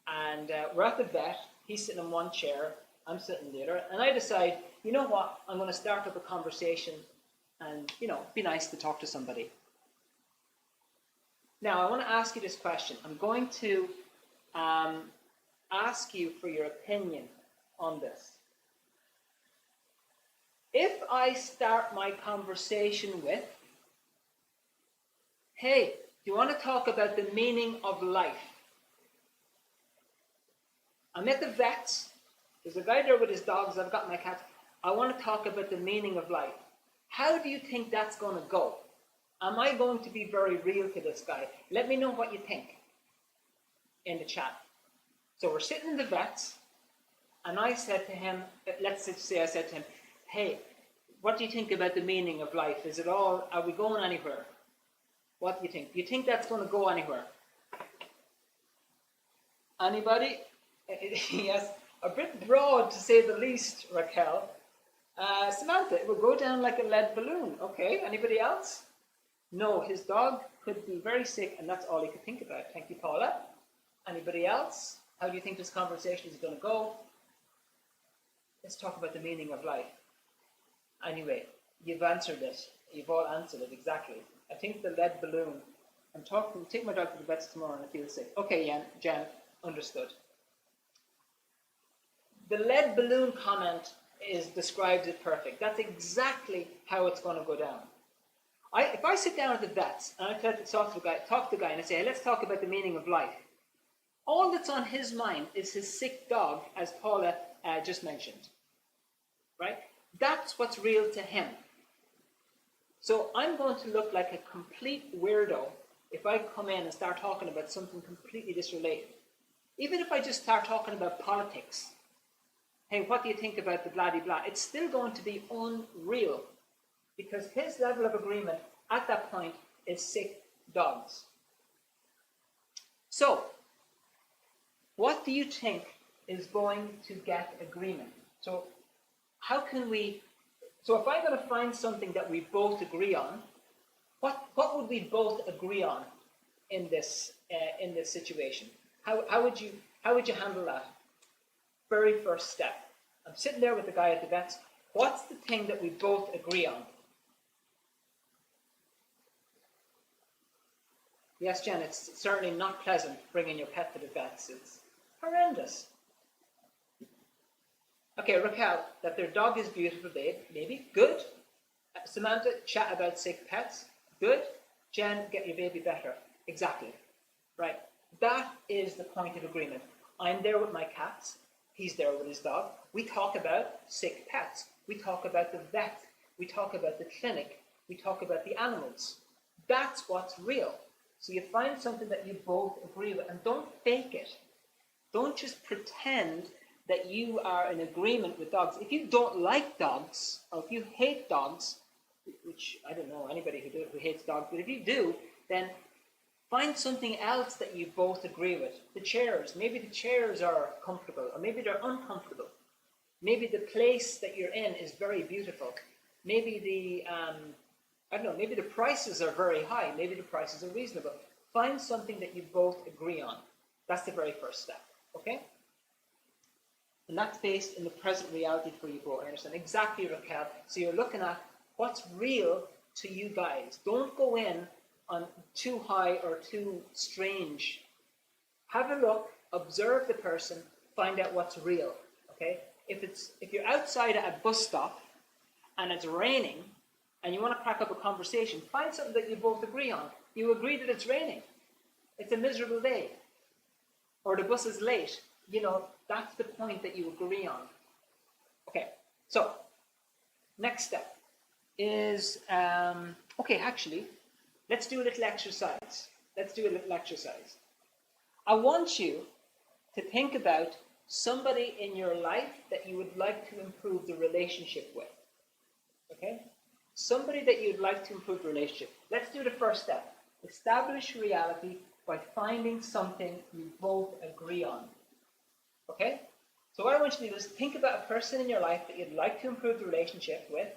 and we're at the vet. He's sitting in one chair, I'm sitting in the other, and I decide, you know what, I'm going to start up a conversation and, be nice to talk to somebody. Now I want to ask you this question. I'm going to ask you for your opinion on this. If I start my conversation with, hey, do you want to talk about the meaning of life? I'm at the vet's. There's a guy there with his dogs. I've got my cat. I want to talk about the meaning of life. How do you think that's going to go? Am I going to be very real to this guy? Let me know what you think in the chat. So we're sitting in the vet's, and I said to him, let's say I said to him, hey, what do you think about the meaning of life? Is it all, are we going anywhere? What do you think? Do you think that's going to go anywhere? Anybody? Yes, a bit broad to say the least, Raquel. Samantha, it will go down like a lead balloon. Okay, anybody else? No, his dog could be very sick and that's all he could think about. Thank you, Paula. Anybody else? How do you think this conversation is going to go? Let's talk about the meaning of life. Anyway, you've answered it. You've all answered it exactly. I think the lead balloon. Take my dog to the vets tomorrow and I feel sick. Okay, Jen, understood. The lead balloon comment describes it perfect. That's exactly how it's going to go down. If I sit down at the vets and I talk to the guy and I say, hey, let's talk about the meaning of life. All that's on his mind is his sick dog, as Paula just mentioned. Right? That's what's real to him. So I'm going to look like a complete weirdo if I come in and start talking about something completely disrelated. Even if I just start talking about politics. Hey, what do you think about the blah-de-blah? It's still going to be unreal because his level of agreement at that point is sick dogs. So, what do you think is going to get agreement? So, how can we... So if I'm going to find something that we both agree on, what would we both agree on in this situation? How would you handle that? Very first step. I'm sitting there with the guy at the vets. What's the thing that we both agree on? Yes, Jen, it's certainly not pleasant bringing your pet to the vets. It's horrendous. Okay, Raquel, that their dog is beautiful, babe. Maybe. Good. Samantha, chat about sick pets. Good. Jen, get your baby better. Exactly. Right. That is the point of agreement. I'm there with my cats. He's there with his dog. We talk about sick pets. We talk about the vet. We talk about the clinic. We talk about the animals. That's what's real. So you find something that you both agree with, and don't fake it. Don't just pretend that you are in agreement with dogs. If you don't like dogs, or if you hate dogs, which I don't know anybody who hates dogs, but if you do, then find something else that you both agree with. The chairs. Maybe the chairs are comfortable, or maybe they're uncomfortable. Maybe the place that you're in is very beautiful. Maybe maybe the prices are very high. Maybe the prices are reasonable. Find something that you both agree on. That's the very first step. Okay? And that's based in the present reality for you both. I understand exactly, Raquel. So you're looking at what's real to you guys. Don't go in on too high or too strange. Have a look, observe the person, find out what's real. Okay? If you're outside at a bus stop and it's raining and you want to crack up a conversation, find something that you both agree on. You agree that it's raining. It's a miserable day. Or the bus is late. That's the point that you agree on. Okay, so next step is, actually, let's do a little exercise. I want you to think about somebody in your life that you would like to improve the relationship with. Okay? Somebody that you'd like to improve the relationship. Let's do the first step. Establish reality by finding something you both agree on. Okay? So what I want you to do is think about a person in your life that you'd like to improve the relationship with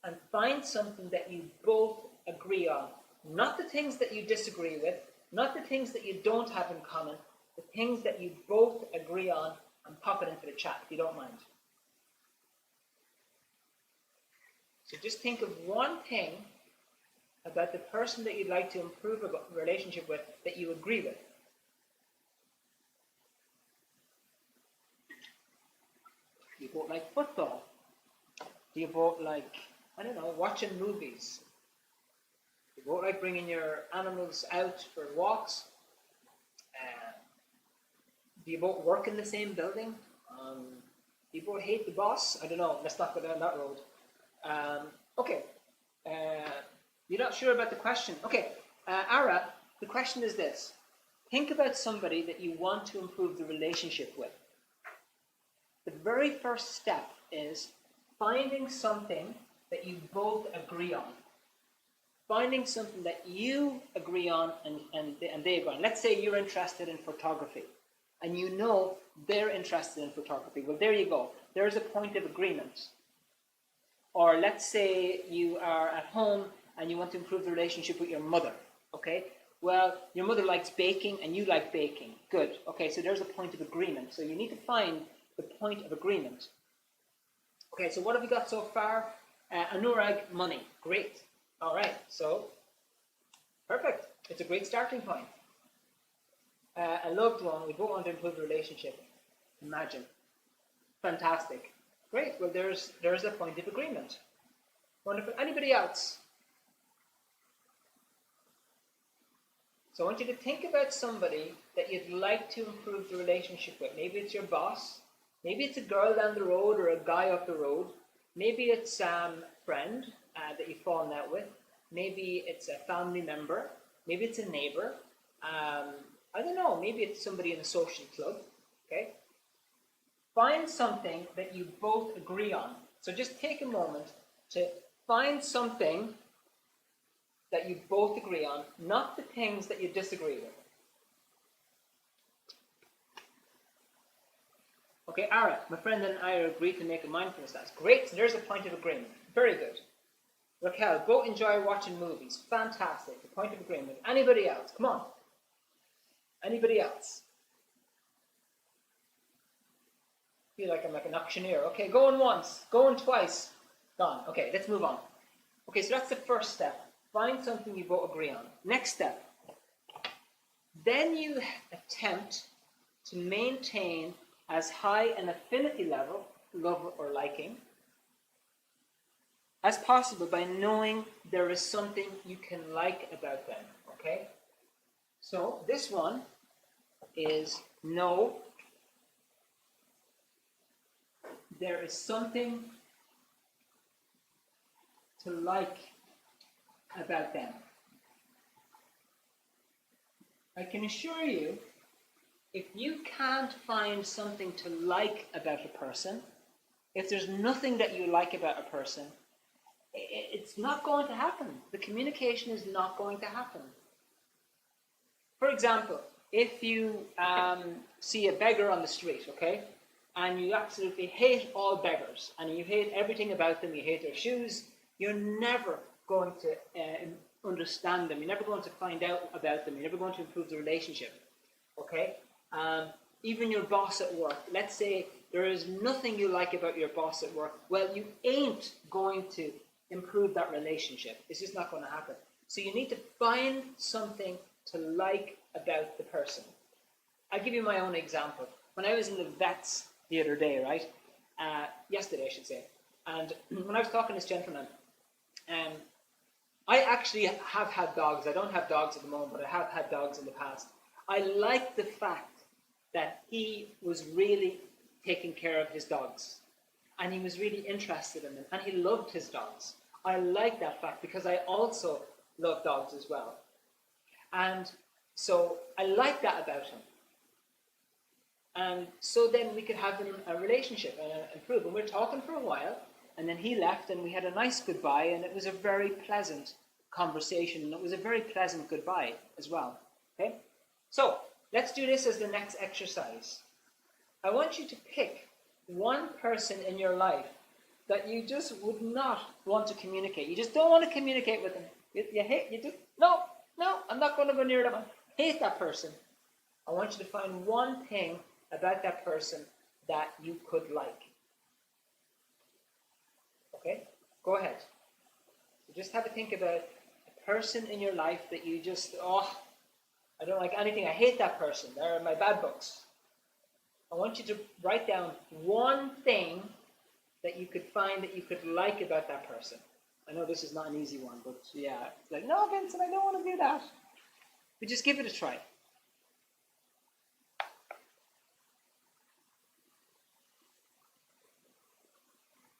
and find something that you both agree on. Not the things that you disagree with, not the things that you don't have in common, the things that you both agree on, and pop it into the chat if you don't mind. So just think of one thing about the person that you'd like to improve a relationship with that you agree with. both like football? Do you both like, I don't know, watching movies? Do you both like bringing your animals out for walks? Do you both work in the same building? Do you both hate the boss? I don't know. Let's not go down that road. Okay. You're not sure about the question. Okay. Ara, the question is this. Think about somebody that you want to improve the relationship with. The very first step is finding something that you both agree on. Finding something that you agree on and they agree on. Let's say you're interested in photography and you know they're interested in photography. Well, there you go. There's a point of agreement. Or let's say you are at home and you want to improve the relationship with your mother. Okay? Well, your mother likes baking and you like baking. Good. Okay, so there's a point of agreement. So you need to find the point of agreement. Okay, so what have we got so far? Anurag, money. Great. All right, so perfect. It's a great starting point. A loved one, we both want to improve the relationship. Imagine. Fantastic. Great. Well, there's a point of agreement. Wonderful. Anybody else? So I want you to think about somebody that you'd like to improve the relationship with. Maybe it's your boss. Maybe it's a girl down the road or a guy up the road. Maybe it's a friend that you've fallen out with. Maybe it's a family member. Maybe it's a neighbor. I don't know. Maybe it's somebody in a social club. Okay. Find something that you both agree on. So just take a moment to find something that you both agree on, not the things that you disagree with. Okay, Ara, my friend and I are agreed to make a mindfulness class. Great, so there's a point of agreement. Very good. Raquel, both enjoy watching movies. Fantastic, the point of agreement. Anybody else? Come on. Anybody else? I feel like I'm like an auctioneer. Okay, going once, going twice. Gone. Okay, let's move on. Okay, so that's the first step. Find something you both agree on. Next step. Then you attempt to maintain as high an affinity level, love or liking, as possible by knowing there is something you can like about them. Okay? So this one is know there is something to like about them. I can assure you, if you can't find something to like about a person, if there's nothing that you like about a person, it's not going to happen. The communication is not going to happen. For example, if you see a beggar on the street, okay, and you absolutely hate all beggars, and you hate everything about them, you hate their shoes, you're never going to understand them. You're never going to find out about them. You're never going to improve the relationship. Okay? Even your boss at work. Let's say there is nothing you like about your boss at work. Well, you ain't going to improve that relationship. It's just not going to happen. So you need to find something to like about the person. I'll give you my own example. When I was in the vets the other day, right? Yesterday, I should say. And when I was talking to this gentleman, I actually have had dogs. I don't have dogs at the moment, but I have had dogs in the past. I like the fact that he was really taking care of his dogs. And he was really interested in them. And he loved his dogs. I like that fact because I also love dogs as well. And so I like that about him. And so then we could have a relationship and improve. And we were talking for a while. And then he left and we had a nice goodbye, and it was a very pleasant conversation, and it was a very pleasant goodbye as well. Okay? So, let's do this as the next exercise. I want you to pick one person in your life that you just would not want to communicate. You just don't want to communicate with them. You hate, you just, no, I'm not going to go near them. I hate that person. I want you to find one thing about that person that you could like. Okay, go ahead. So just have a think about a person in your life that you just, I don't like anything. I hate that person. They're my bad books. I want you to write down one thing that you could find that you could like about that person? I know this is not an easy one, but yeah, it's like, no, Vincent, I don't want to do that. But just give it a try.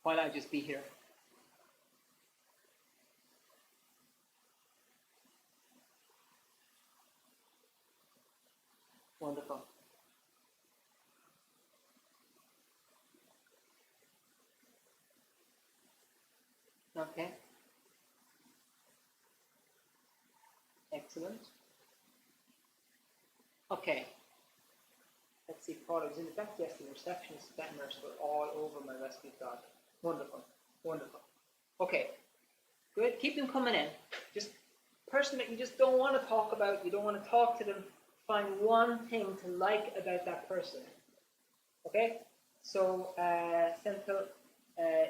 Why not just be here? Wonderful. Okay. Excellent. Okay. Let's see, Paula was in the back yesterday. The receptionist and nurse were all over my rescue dog. Wonderful. Wonderful. Okay. Good. Keep them coming in. Just person that you just don't want to talk about, you don't want to talk to them, find one thing to like about that person. Okay? So, Senthil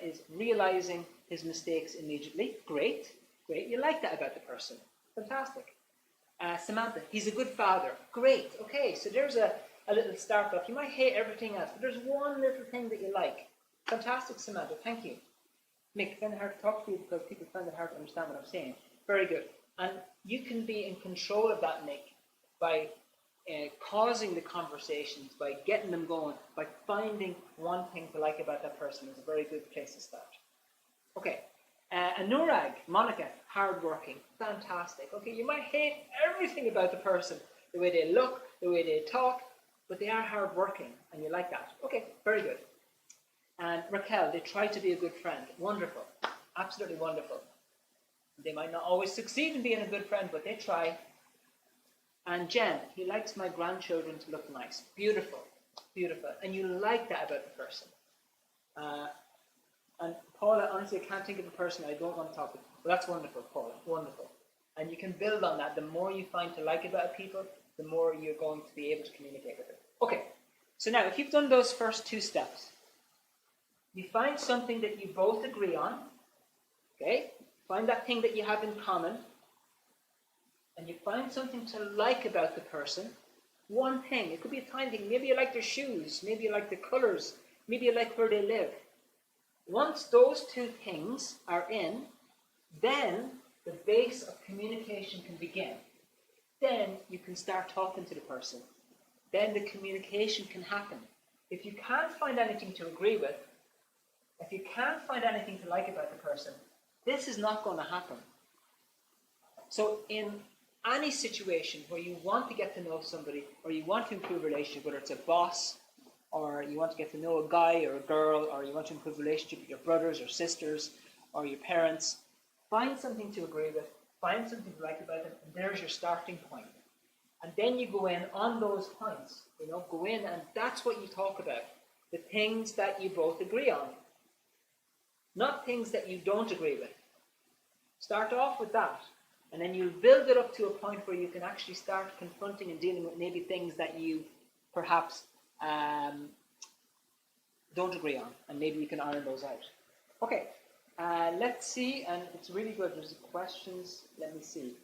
is realizing his mistakes immediately. Great. Great. You like that about the person. Fantastic. Samantha, he's a good father. Great. Okay, so there's a little start off. You might hate everything else, but there's one little thing that you like. Fantastic, Samantha. Thank you. Mick, I find it hard to talk to you because people find it hard to understand what I'm saying. Very good. And you can be in control of that, Mick, by causing the conversations, by getting them going, by finding one thing to like about that person is a very good place to start. Okay. Anurag, Monica, hardworking, fantastic. Okay, you might hate everything about the person, the way they look, the way they talk, but they are hardworking, and you like that. Okay, very good. And Raquel, they try to be a good friend. Wonderful, absolutely wonderful. They might not always succeed in being a good friend, but they try. And Jen, he likes my grandchildren to look nice. Beautiful, beautiful. And you like that about the person. And Paula, honestly, I can't think of a person I don't want to talk to. Well, that's wonderful, Paula, wonderful. And you can build on that. The more you find to like about people, the more you're going to be able to communicate with them. Okay, so now if you've done those first two steps, you find something that you both agree on, okay? Find that thing that you have in common, and you find something to like about the person. One thing, it could be a tiny thing. Maybe you like their shoes, maybe you like the colors, maybe you like where they live. Once those two things are in, then the base of communication can begin. Then you can start talking to the person. Then the communication can happen. If you can't find anything to agree with, if you can't find anything to like about the person, this is not going to happen. So in any situation where you want to get to know somebody or you want to improve a relationship, whether it's a boss, or you want to get to know a guy or a girl, or you want to improve a relationship with your brothers or sisters or your parents, find something to agree with, find something to like about them, and there's your starting point. And then you go in on those points, go in and that's what you talk about. The things that you both agree on. Not things that you don't agree with. Start off with that. And then you'll build it up to a point where you can actually start confronting and dealing with maybe things that you perhaps don't agree on, and maybe you can iron those out. Okay, let's see, and it's really good. There's questions. Let me see.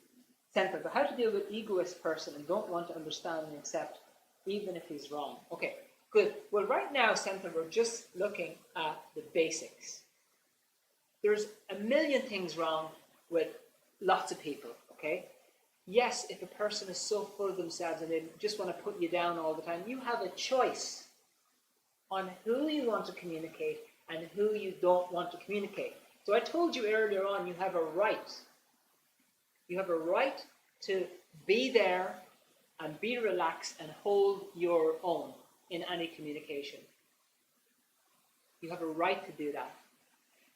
Center, but how to deal with egoist person and don't want to understand and accept, even if he's wrong. Okay, good. Well, right now, Center, we're just looking at the basics. There's a million things wrong with lots of people. Okay. Yes, if a person is so full of themselves and they just want to put you down all the time, you have a choice on who you want to communicate and who you don't want to communicate. So I told you earlier on, you have a right. You have a right to be there and be relaxed and hold your own in any communication. You have a right to do that.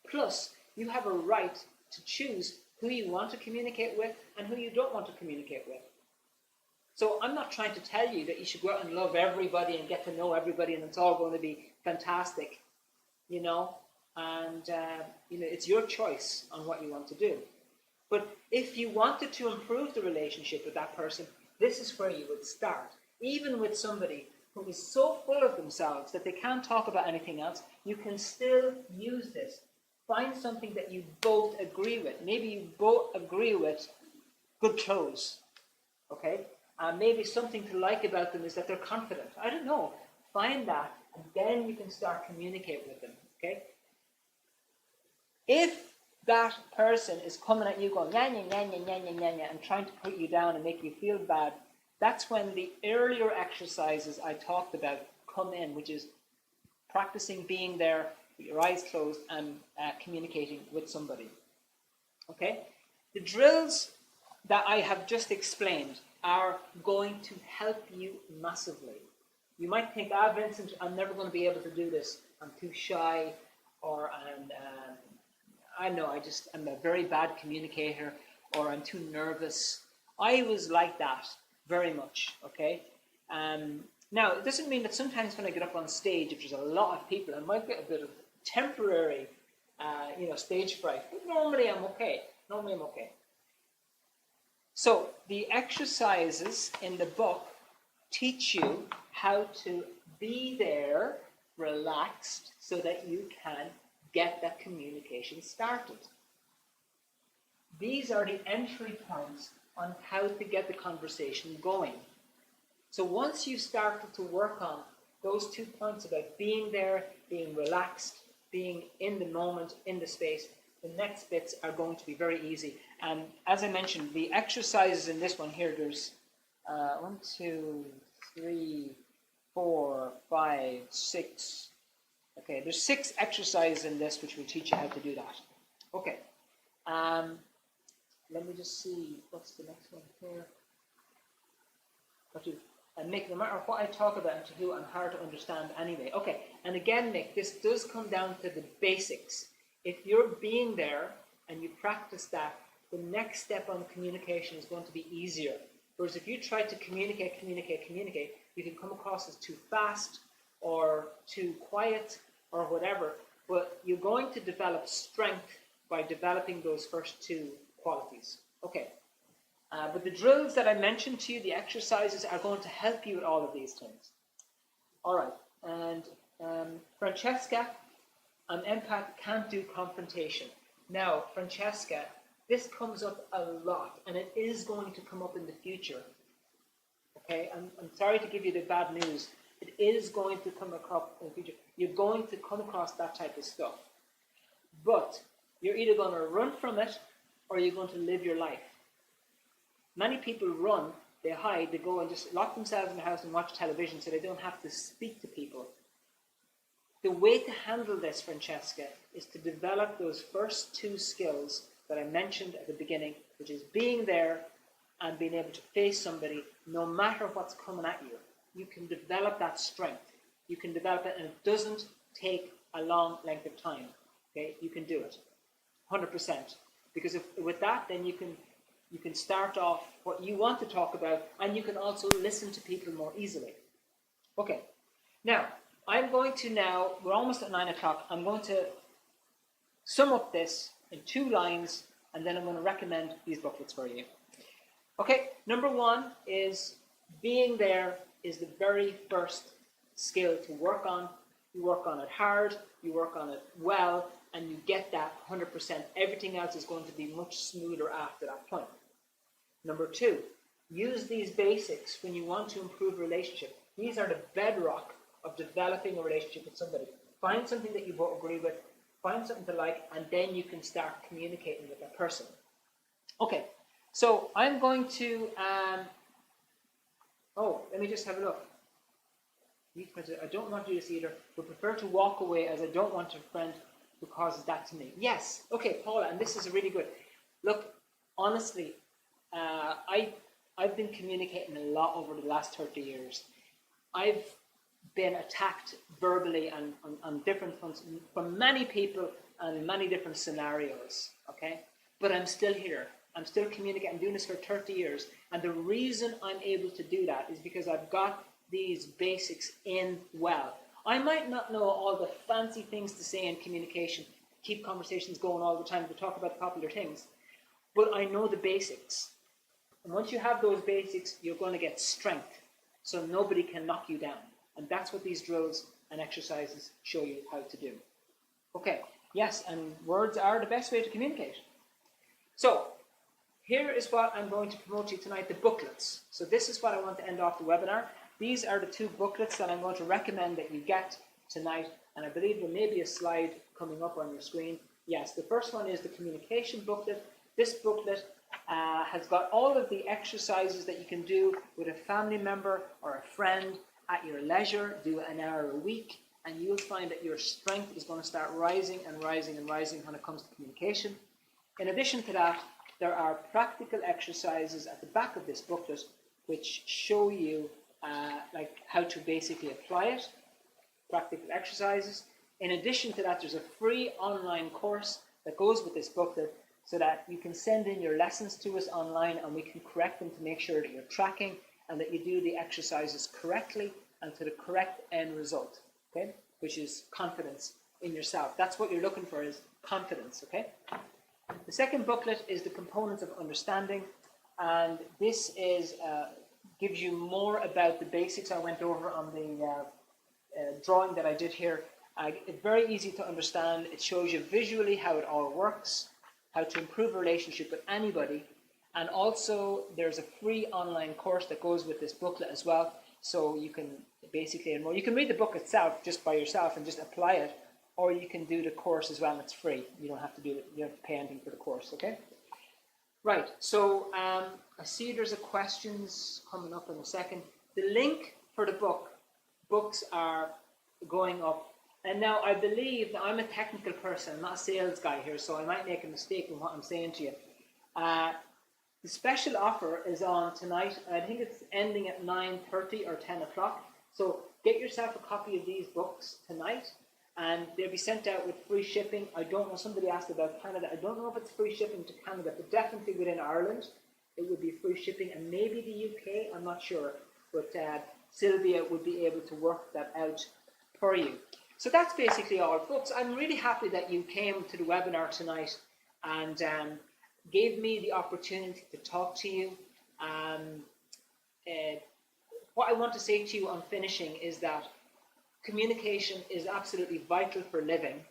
Plus, you have a right to choose who you want to communicate with and who you don't want to communicate with. So I'm not trying to tell you that you should go out and love everybody and get to know everybody and it's all going to be fantastic, and it's your choice on what you want to do. But if you wanted to improve the relationship with that person, this is where you would start. Even with somebody who is so full of themselves that they can't talk about anything else, you can still use this. Find something that you both agree with. Maybe you both agree with good clothes, okay? Maybe something to like about them is that they're confident. I don't know. Find that, and then you can start communicating with them, okay? If that person is coming at you going, nya, nya, nya, nya, nya, nya, nya, nya, and trying to put you down and make you feel bad, that's when the earlier exercises I talked about come in, which is practicing being there with your eyes closed and communicating with somebody. Okay? The drills that I have just explained are going to help you massively. You might think, Vincent, I'm never going to be able to do this. I'm too shy, or I know, I'm a very bad communicator, or I'm too nervous. I was like that very much, okay? Now, it doesn't mean that sometimes when I get up on stage, if there's a lot of people, I might get a bit of temporary, stage fright. But normally I'm okay. So the exercises in the book teach you how to be there, relaxed, so that you can get that communication started. These are the entry points on how to get the conversation going. So once you started to work on those 2 points about being there, being relaxed, being in the moment, in the space, the next bits are going to be very easy. And as I mentioned, the exercises in this one here, there's 1, 2, 3, 4, 5, 6. Okay, there's 6 exercises in this which will teach you how to do that. Okay. Let me just see, what's the next one here? And Mick, no matter what I talk about and to who, I'm hard to understand anyway. Okay, and again, Mick, this does come down to the basics. If you're being there and you practice that, the next step on communication is going to be easier. Whereas if you try to communicate, you can come across as too fast or too quiet or whatever. But you're going to develop strength by developing those first 2 qualities. Okay. But the drills that I mentioned to you, the exercises, are going to help you with all of these things. All right. And Francesca, an empath can't do confrontation. Now, Francesca, this comes up a lot, and it is going to come up in the future. Okay? I'm sorry to give you the bad news. It is going to come up in the future. You're going to come across that type of stuff. But you're either going to run from it, or you're going to live your life. Many people run, they hide, they go and just lock themselves in the house and watch television so they don't have to speak to people. The way to handle this, Francesca, is to develop those first 2 skills that I mentioned at the beginning, which is being there and being able to face somebody no matter what's coming at you. You can develop that strength. You can develop it, and it doesn't take a long length of time. Okay, you can do it, 100%. Because with that, then you can start off what you want to talk about, and you can also listen to people more easily. Okay, now, we're almost at 9 o'clock, I'm going to sum up this in 2 lines, and then I'm going to recommend these booklets for you. Okay, number 1 is being there is the very first skill to work on. You work on it hard, you work on it well, and you get that 100%. Everything else is going to be much smoother after that point. Number 2, use these basics when you want to improve a relationship. These are the bedrock of developing a relationship with somebody. Find something that you both agree with, find something to like, and then you can start communicating with that person. Okay, so I'm going to, let me just have a look. I don't want to do this either, but prefer to walk away as I don't want a friend who causes that to me. Yes, okay, Paula, and this is really good. Look, honestly, I've been communicating a lot over the last 30 years. I've been attacked verbally and on different fronts from many people and many different scenarios, okay? But I'm still here. I'm still communicating. I'm doing this for 30 years. And the reason I'm able to do that is because I've got these basics in well. I might not know all the fancy things to say in communication, keep conversations going all the time, to talk about popular things, but I know the basics. And once you have those basics, you're going to get strength, so nobody can knock you down. And that's what these drills and exercises show you how to do. Okay, yes, and words are the best way to communicate. So, here is what I'm going to promote to you tonight, the booklets. So this is what I want to end off the webinar. These are the 2 booklets that I'm going to recommend that you get tonight. And I believe there may be a slide coming up on your screen. Yes, the first one is the communication booklet. This booklet has got all of the exercises that you can do with a family member or a friend at your leisure. Do an hour a week, and you'll find that your strength is going to start rising and rising and rising when it comes to communication. In addition to that, there are practical exercises at the back of this booklet which show you like how to basically apply it, practical exercises. In addition to that, there's a free online course that goes with this booklet so that you can send in your lessons to us online and we can correct them to make sure that you're tracking and that you do the exercises correctly and to the correct end result, okay? Which is confidence in yourself. That's what you're looking for, is confidence, okay? The second booklet is the components of understanding, and this is gives you more about the basics I went over on the drawing that I did here. It's very easy to understand. It shows you visually how it all works, how to improve a relationship with anybody, and also there's a free online course that goes with this booklet as well, so you can basically enroll. You can read the book itself just by yourself and just apply it, or you can do the course as well, and it's free. You don't have to do it. You don't have to pay anything for the course, okay? Right, so I see there's a questions coming up in a second. The link for the books are going up. And now I believe that I'm a technical person, I'm not a sales guy here, so I might make a mistake in what I'm saying to you. The special offer is on tonight. I think it's ending at 9:30 or 10 o'clock. So get yourself a copy of these books tonight, and they'll be sent out with free shipping. I don't know, somebody asked about Canada. I don't know if it's free shipping to Canada, but definitely within Ireland it would be free shipping, and maybe the UK, I'm not sure. But Sylvia would be able to work that out for you. So that's basically all, folks. I'm really happy that you came to the webinar tonight and gave me the opportunity to talk to you. What I want to say to you on finishing is that communication is absolutely vital for living,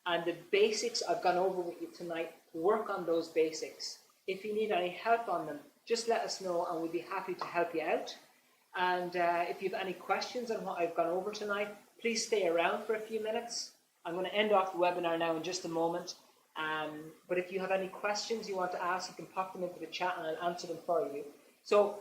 and the basics I've gone over with you tonight, work on those basics. If you need any help on them, just let us know and we'll be happy to help you out. And if you have any questions on what I've gone over tonight, please stay around for a few minutes. I'm going to end off the webinar now in just a moment. But if you have any questions you want to ask, you can pop them into the chat and I'll answer them for you. So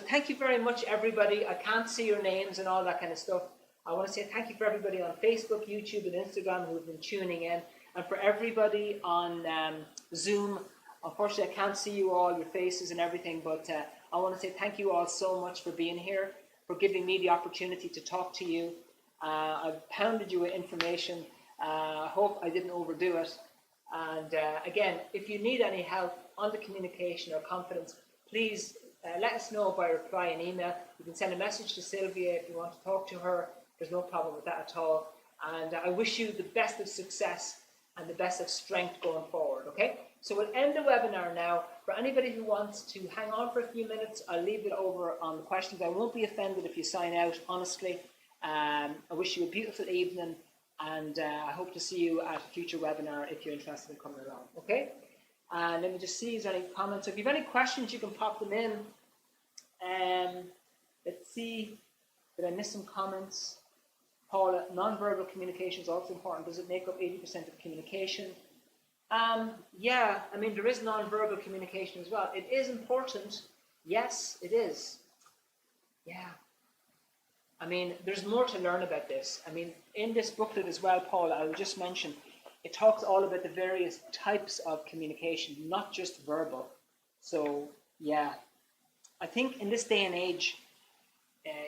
thank you very much, everybody. I can't see your names and all that kind of stuff. I want to say thank you for everybody on Facebook, YouTube, and Instagram who've been tuning in. And for everybody on Zoom, unfortunately I can't see you all, your faces and everything, but I want to say thank you all so much for being here, for giving me the opportunity to talk to you. I've pounded you with information. I hope I didn't overdo it. And again, if you need any help on the communication or confidence, please let us know by reply and email. You can send a message to Sylvia if you want to talk to her. There's no problem with that at all. And I wish you the best of success and the best of strength going forward, okay? So we'll end the webinar now. For anybody who wants to hang on for a few minutes, I'll leave it over on the questions. I won't be offended if you sign out, honestly. I wish you a beautiful evening, and I hope to see you at a future webinar if you're interested in coming along, okay? And let me just see if there's any comments. So if you have any questions, you can pop them in. Let's see, did I miss some comments? Paula, non-verbal communication is also important. Does it make up 80% of communication? Yeah, I mean, there is non-verbal communication as well. It is important. Yes, it is. Yeah. I mean, there's more to learn about this. I mean, in this booklet as well, Paul, I will just mention, it talks all about the various types of communication, not just verbal. So, yeah, I think in this day and age,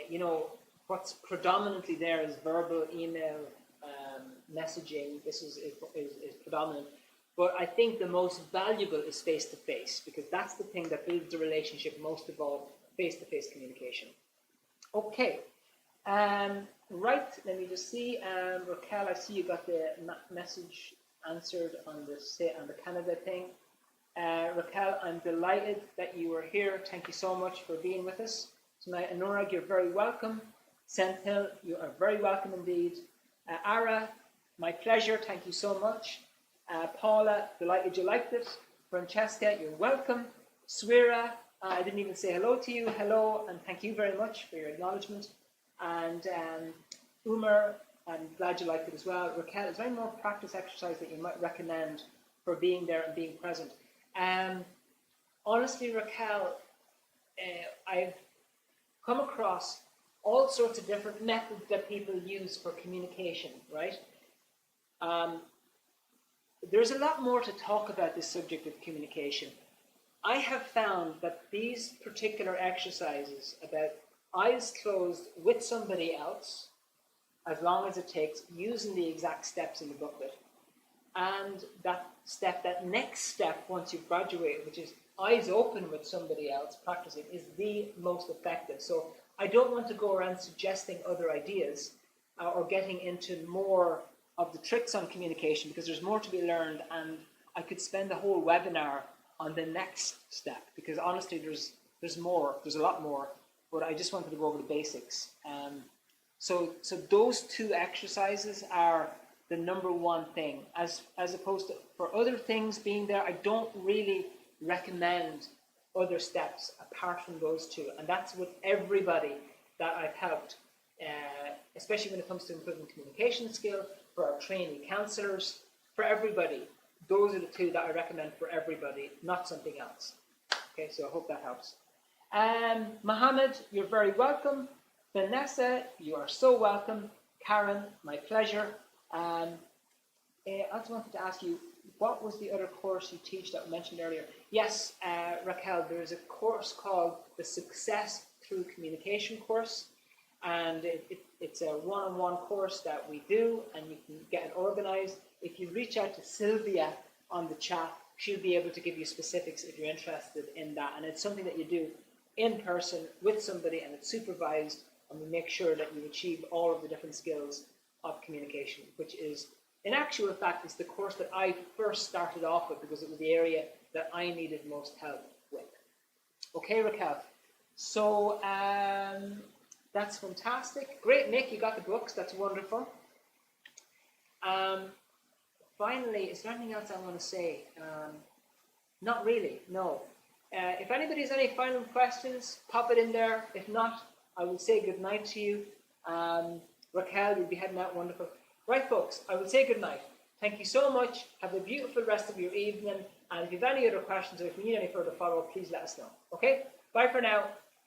you know, what's predominantly there is verbal, email, messaging. This is predominant. But I think the most valuable is face-to-face, because that's the thing that builds the relationship most of all, face-to-face communication. Okay. Right, let me just see. Raquel, I see you got the message answered on the Canada thing. Raquel, I'm delighted that you were here. Thank you so much for being with us tonight. Anurag, you're very welcome. Senthil, you are very welcome indeed. Ara, my pleasure. Thank you so much. Paula, delighted you liked it. Francesca, you're welcome. Swira, I didn't even say hello to you. Hello, and thank you very much for your acknowledgement. And Umar, I'm glad you liked it as well. Raquel, is there any more practice exercise that you might recommend for being there and being present? Honestly, Raquel, I've come across all sorts of different methods that people use for communication, right? There's a lot more to talk about this subject of communication. I have found that these particular exercises about eyes closed with somebody else, as long as it takes, using the exact steps in the booklet, and that next step once you've graduated, which is eyes open with somebody else practicing, is the most effective. So I don't want to go around suggesting other ideas or getting into more of the tricks on communication, because there's more to be learned, and I could spend a whole webinar on the next step, because honestly there's a lot more, but I just wanted to go over the basics. So those two exercises are the number one thing, as opposed to for other things being there. I don't really recommend other steps apart from those two, and that's with everybody that I've helped, especially when it comes to improving communication skill, for our trainee counselors, for everybody. Those are the two that I recommend for everybody, not something else. Okay, so I hope that helps. Mohammed, you're very welcome. Vanessa, you are so welcome. Karen, my pleasure. I also wanted to ask you, what was the other course you teach that I mentioned earlier? Yes, Raquel, there is a course called the Success Through Communication course, and it's a one-on-one course that we do, and you can get it organized. If you reach out to Sylvia on the chat, she'll be able to give you specifics if you're interested in that. And it's something that you do in person with somebody, and it's supervised, and we make sure that you achieve all of the different skills of communication, which is, in actual fact, is the course that I first started off with, because it was the area that I needed most help with. Okay, Raquel. So that's fantastic. Great, Nick, you got the books. That's wonderful. Finally, is there anything else I want to say? Not really, no. If anybody has any final questions, pop it in there. If not, I will say good night to you. Raquel, you'll be heading out. Wonderful. Right, folks, I will say good night. Thank you so much. Have a beautiful rest of your evening. And if you have any other questions, or if you need any further follow-up, please let us know. Okay? Bye for now.